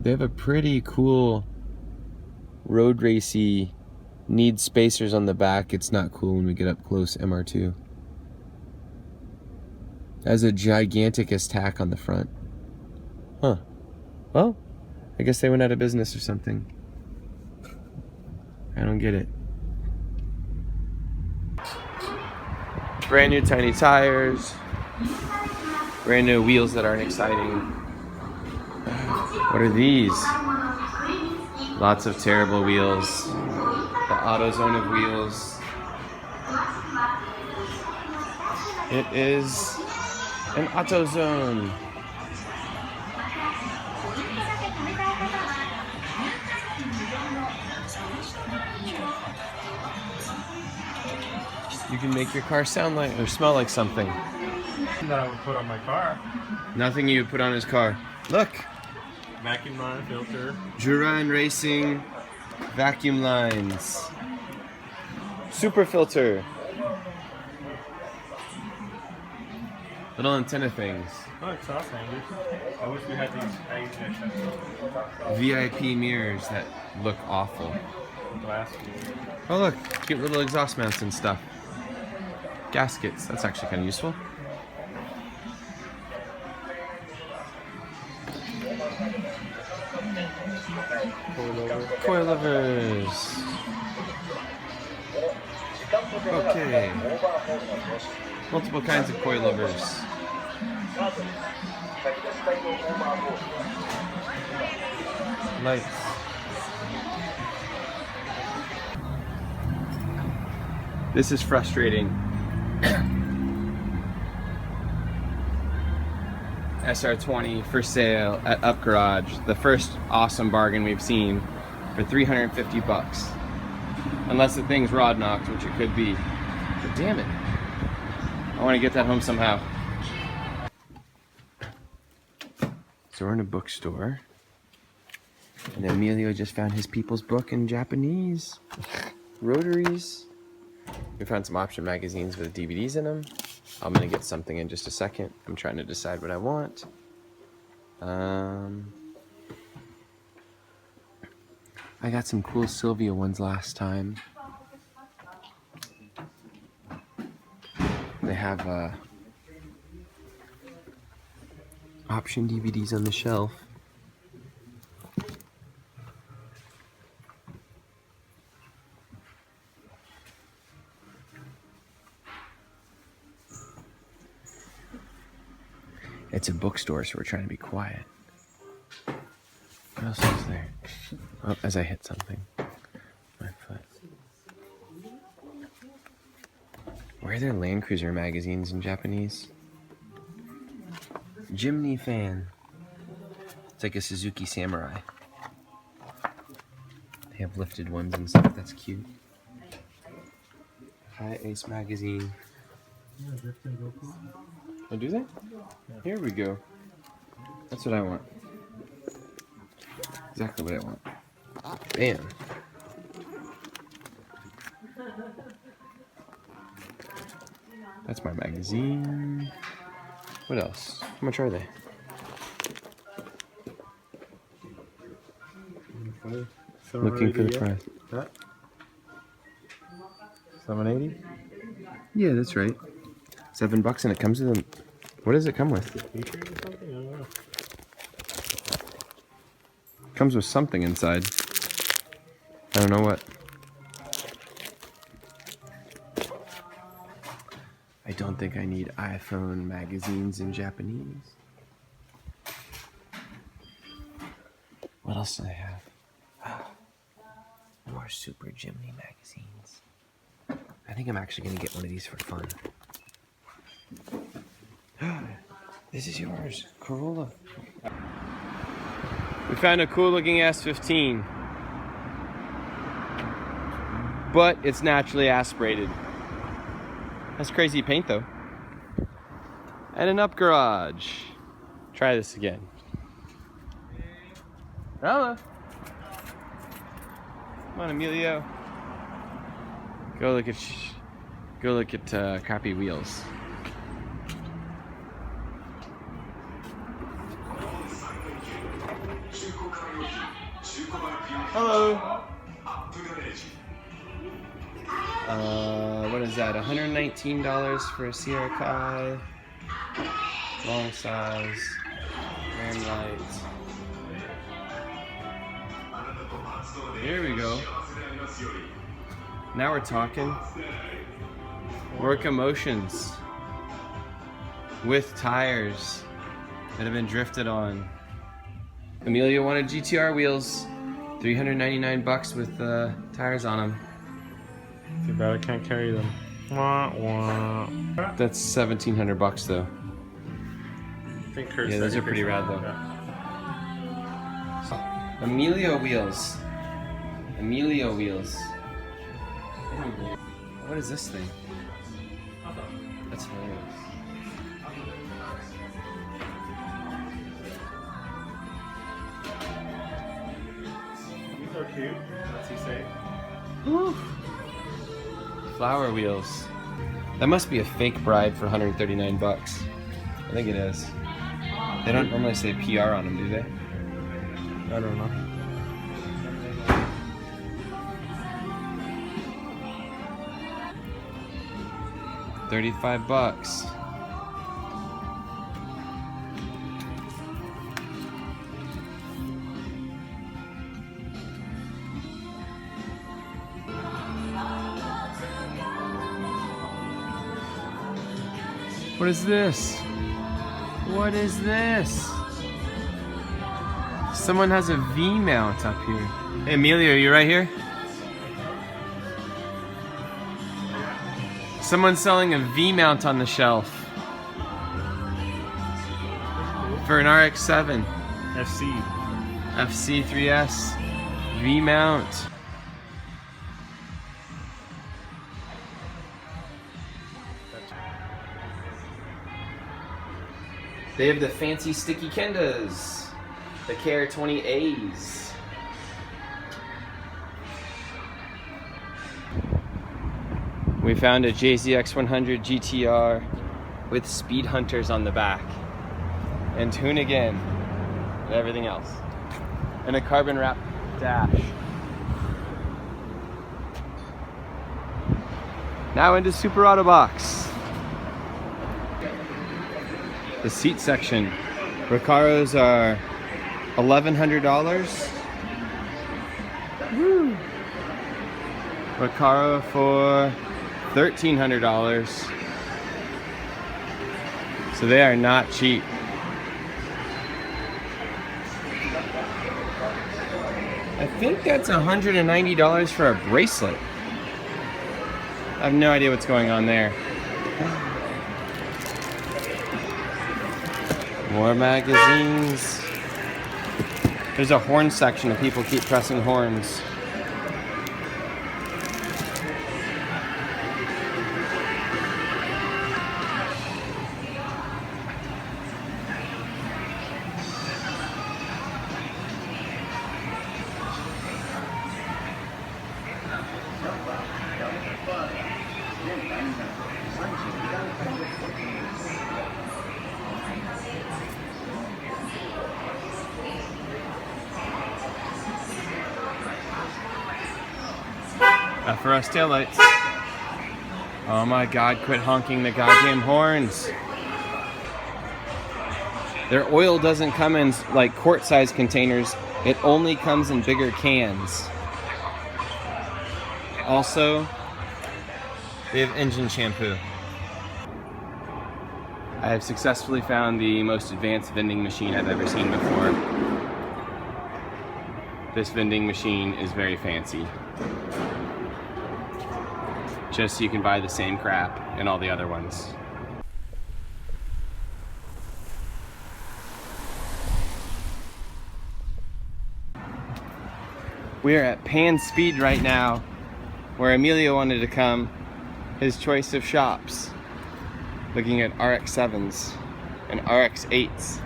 They have a pretty cool road racy, need spacers on the back. It's not cool when we get up close MR2. Has a gigantic tack on the front. Huh. Well, I guess they went out of business or something. I don't get it. Brand new tiny tires. Brand new wheels that aren't exciting. What are these? Lots of terrible wheels. The AutoZone of wheels. It is an AutoZone. You can make your car sound like or smell like something. That I would put on my car. Nothing you would put on his car. Look, Vacuum line filter. Duran Racing vacuum lines. Super filter. Little antenna things. Oh, exhaust hangers. I wish we had these hangers. VIP mirrors that look awful. Glass. Oh look, cute little exhaust mounts and stuff. Gaskets, that's actually kind of useful. Coilovers. Okay. Multiple kinds of coilovers. Lights. This is frustrating. SR20 for sale at Up Garage. The first awesome bargain we've seen for 350 bucks. Unless the thing's rod knocked, which it could be. But damn it. I want to get that home somehow. So we're in a bookstore. And Emilio just found his people's book in Japanese. Rotaries. We found some option magazines with DVDs in them. I'm gonna get something in just a second. I'm trying to decide what I want. I got some cool Sylvia ones last time. They have option DVDs on the shelf. It's a bookstore, so we're trying to be quiet. What else is there? Oh, as I hit something. My foot. Where are there Land Cruiser magazines in Japanese? Jimny Fan. It's like a Suzuki Samurai. They have lifted ones and stuff. That's cute. High Ace magazine. Oh, do they? Here we go. That's what I want. Exactly what I want. Bam. That's my magazine. What else? How much are they? Looking for the price. $7.80. Yeah, that's right. $7 and it comes with a... What does it come with? Features or something? I don't know. Comes with something inside. I don't know what. I don't think I need iPhone magazines in Japanese. What else do I have? More Super Jimny magazines. I think I'm actually going to get one of these for fun. This is yours, Corolla. We found a cool looking S15. But it's naturally aspirated. That's crazy paint though. And an up garage. Try this again. Hello. Come on, Emilio. Go look at crappy wheels. Hello. What is that? $119 for a Sierra Kai. Long size. Grand lights. Here we go. Now we're talking. Work Emotions with tires that have been drifted on. Amelia wanted GTR wheels, $399 with tires on them. Too bad I can't carry them. Wah, wah. That's $1,700 though. I think Kurt Yeah, those are pretty rad though. Amelia wheels. Amelia wheels. What is this thing? That's hilarious. These are cute. What's he say? Woo. Flower wheels. That must be a fake bride for $139. I think it is. They don't normally say PR on them, do they? I don't know. $35. What is this? What is this? Someone has a V-mount up here. Hey, Amelia, are you right here? Someone's selling a V-mount on the shelf for an RX-7. FC3S V-mount. They have the fancy sticky Kendas, the KR20As. We found a JZX100 GTR with speed hunters on the back and Hoonigan and everything else, and a carbon wrap dash. Now into Super Auto Box. The seat section. Recaros are $1,100. Woo! Recaro for $1,300. So they are not cheap. I think that's $190 for a bracelet. I have no idea what's going on there. More magazines. There's a horn section if people keep pressing horns. For us taillights. Oh my God, quit honking the goddamn horns. Their oil doesn't come in like quart-sized containers. It only comes in bigger cans. Also, they have engine shampoo. I have successfully found the most advanced vending machine I've ever seen before. This vending machine is very fancy. Just so you can buy the same crap in all the other ones. We are at Pan Speed right now, where Emilio wanted to come. His choice of shops. Looking at RX-7s and RX-8s.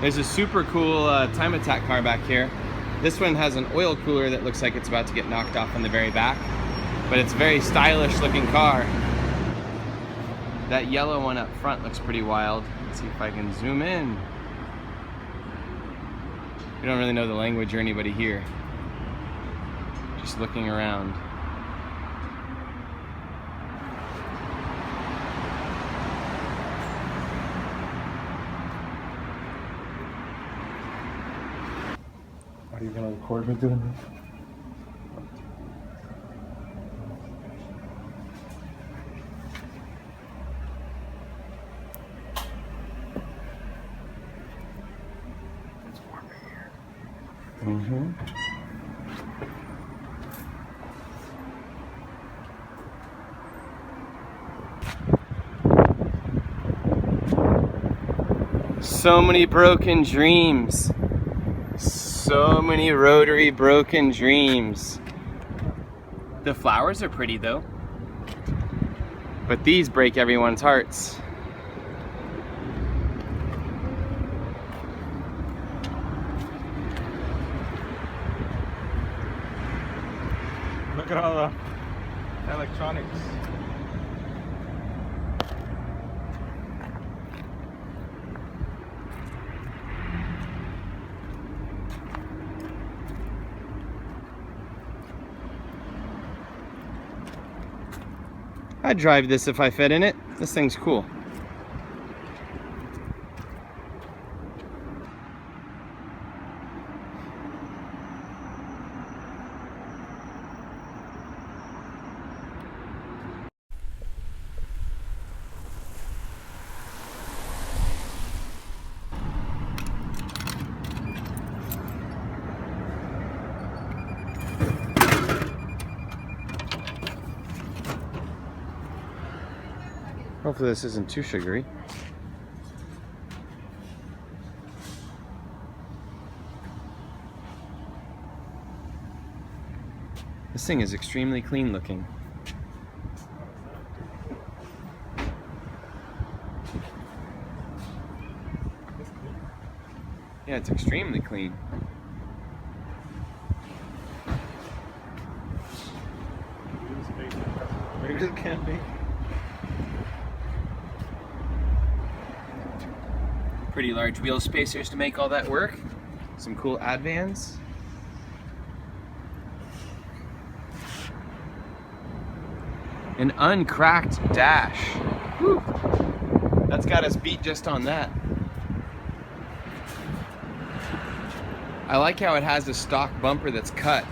There's a super cool time attack car back here. This one has an oil cooler that looks like it's about to get knocked off on the very back, but it's a very stylish looking car. That yellow one up front looks pretty wild. Let's see if I can zoom in. We don't really know the language or anybody here. Just looking around. Are you gonna record me doing this? So many broken dreams. So many rotary broken dreams. The flowers are pretty though. But these break everyone's hearts. Look at all the electronics. I'd drive this if I fit in it. This thing's cool. Hopefully this isn't too sugary. This thing is extremely clean looking. Yeah, it's extremely clean. Big as it can be. Pretty large wheel spacers to make all that work. Some cool advans. An uncracked dash. Whew. That's got us beat just on that. I like how it has a stock bumper that's cut.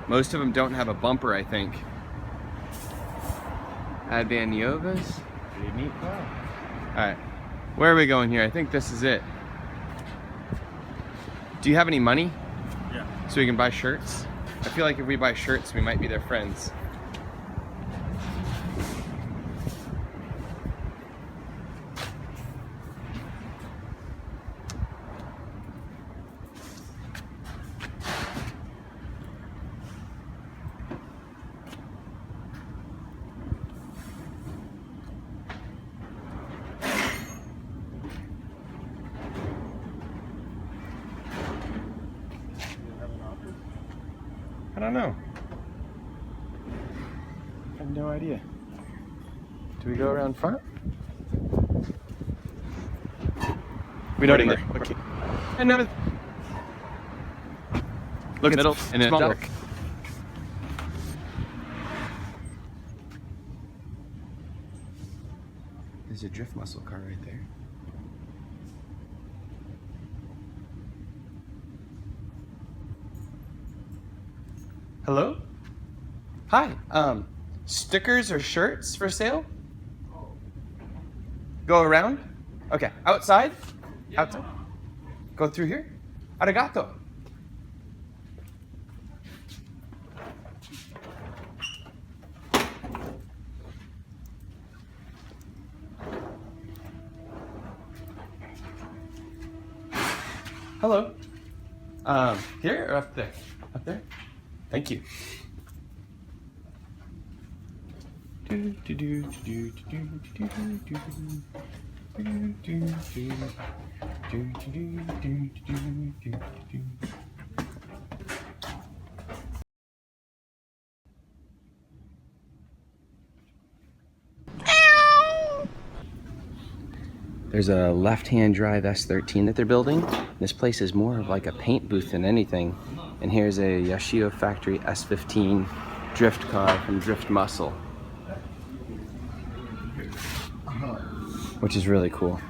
Most of them don't have a bumper, I think. Advan Niovas. Pretty neat car. Alright. Where are we going here? I think this is it. Do you have any money? Yeah. So we can buy shirts? I feel like if we buy shirts, we might be their friends. I don't know. I have no idea. Do we go around front? We don't either. Okay. And now, look at middle and it's dark. There's a Drift muscle car right there. Hello? Hi. Stickers or shirts for sale? Go around? Okay. Outside? Outside? Go through here? Arigato. Hello. Here or up there? Up there? Thank you. There's a left-hand drive S13 that they're building. This place is more of like a paint booth than anything. And here's a Yashio factory S15 drift car from Drift Muscle, which is really cool.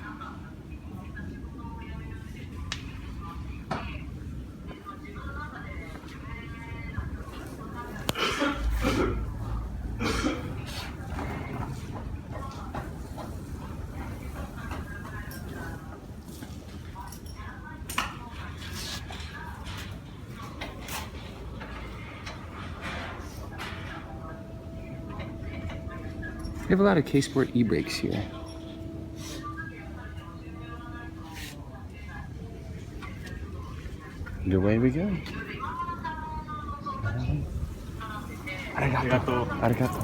We have a lot of K-Sport e-brakes here. And away we go. Arigato. Arigato.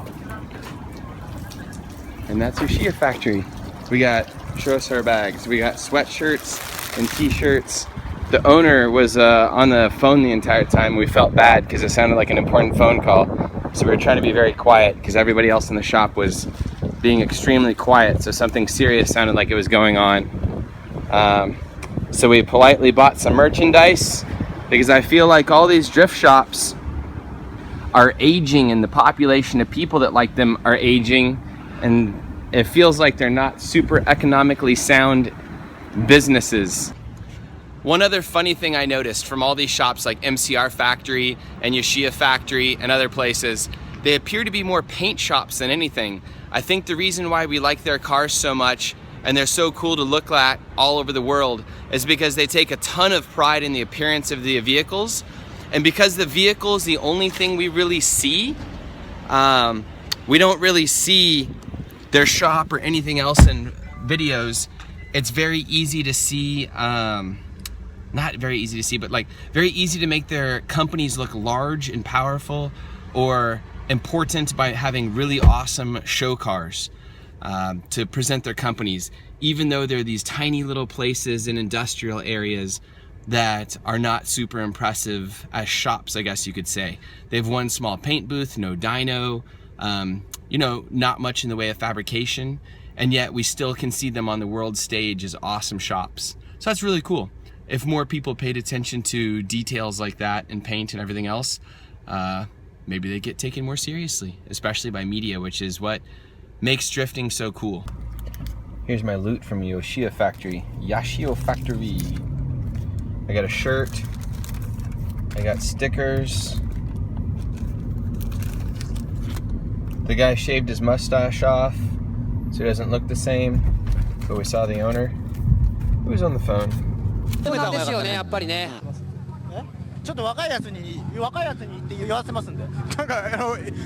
And that's Yoshia factory. We got show us our bags. We got sweatshirts and t-shirts. The owner was on the phone the entire time. We felt bad because it sounded like an important phone call. So we were trying to be very quiet because everybody else in the shop was being extremely quiet. So something serious sounded like it was going on. So we politely bought some merchandise because I feel like all these drift shops are aging and the population of people that like them are aging, and it feels like they're not super economically sound businesses. One other funny thing I noticed from all these shops like MCR Factory and Yoshia Factory and other places, they appear to be more paint shops than anything. I think the reason why we like their cars so much and they're so cool to look at all over the world is because they take a ton of pride in the appearance of the vehicles. And because the vehicle is the only thing we really see, we don't really see their shop or anything else in videos. It's very easy to see, not very easy to see, but like very easy to make their companies look large and powerful or important by having really awesome show cars to present their companies, even though they're these tiny little places in industrial areas that are not super impressive as shops, I guess you could say. They have one small paint booth, no dyno, you know, not much in the way of fabrication, and yet we still can see them on the world stage as awesome shops. So that's really cool. If more people paid attention to details like that in paint and everything else, maybe they get taken more seriously, especially by media, which is what makes drifting so cool. Here's my loot from Yoshia Factory, Yashio Factory. I got a shirt, I got stickers. The guy shaved his mustache off so he doesn't look the same, but we saw the owner who was on the phone. ですよね、やっぱりね。ちょっと若いやつにって言わせますんで。なんか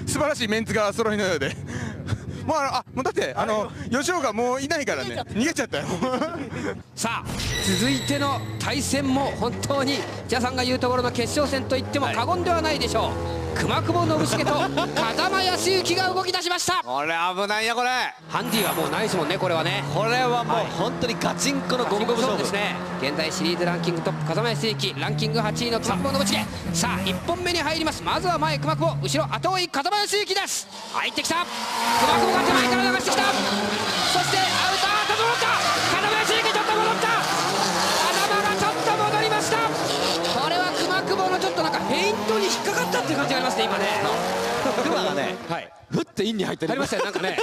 素晴らしいメンツが揃いのようで。もうだって吉岡もういないからね、逃げちゃったよ。さあ続いての対戦も本当にジャさんが言うところの決勝戦と言っても過言ではないでしょう。熊久保信繁と風間康之が動き出しました。これ危ないよこれ。ハンディはもうないですもんね、これはね。これはもう本当にガチンコのゴムゴム勝負ですね。現在シリーズランキングトップ風間康之、ランキング8位の熊久保信繁。さあ1本目に入ります。まずは前熊久保、後ろ後追い風間康之です。入ってきた。熊久保が手前から流してきた。そしてアウト、あーっと戻った。風間康之ちょっと戻った。風間がちょっと戻りました。これは熊久保のちょっとなんかフェイントに引っかかったっていう感じがありますね、今ね。熊がね、振ってインに入って入りましたよなんかね。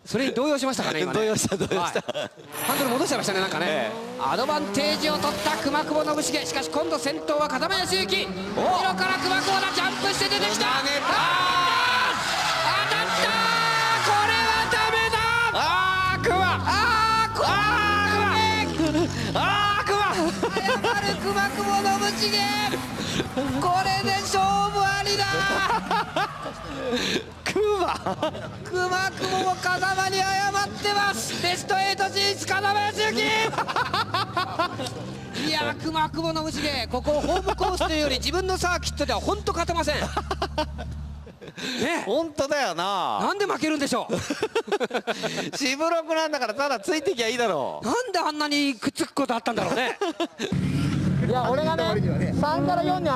それに動揺しましたかね今ね。動揺した動揺した、ハンドル戻しちゃいましたねなんかね、アドバンテージを取った熊久保信繁。しかし今度先頭は風間義行。後ろから熊久保がジャンプして出てきた。当たった。これはダメだ。謝る熊久保信繁。これで勝負ありだ。熊久保も風間に謝ってます。ベスト8進出風間義行。いや熊久保信繁、ここホームコースというより自分のサーキットでは本当勝てません。ね、本当だよな。なんで負けるんでしょう。しぶろくなんだからただついてきゃいいだろう。なんであんなにくっつくことあったんだろうね。いや俺がね3から4に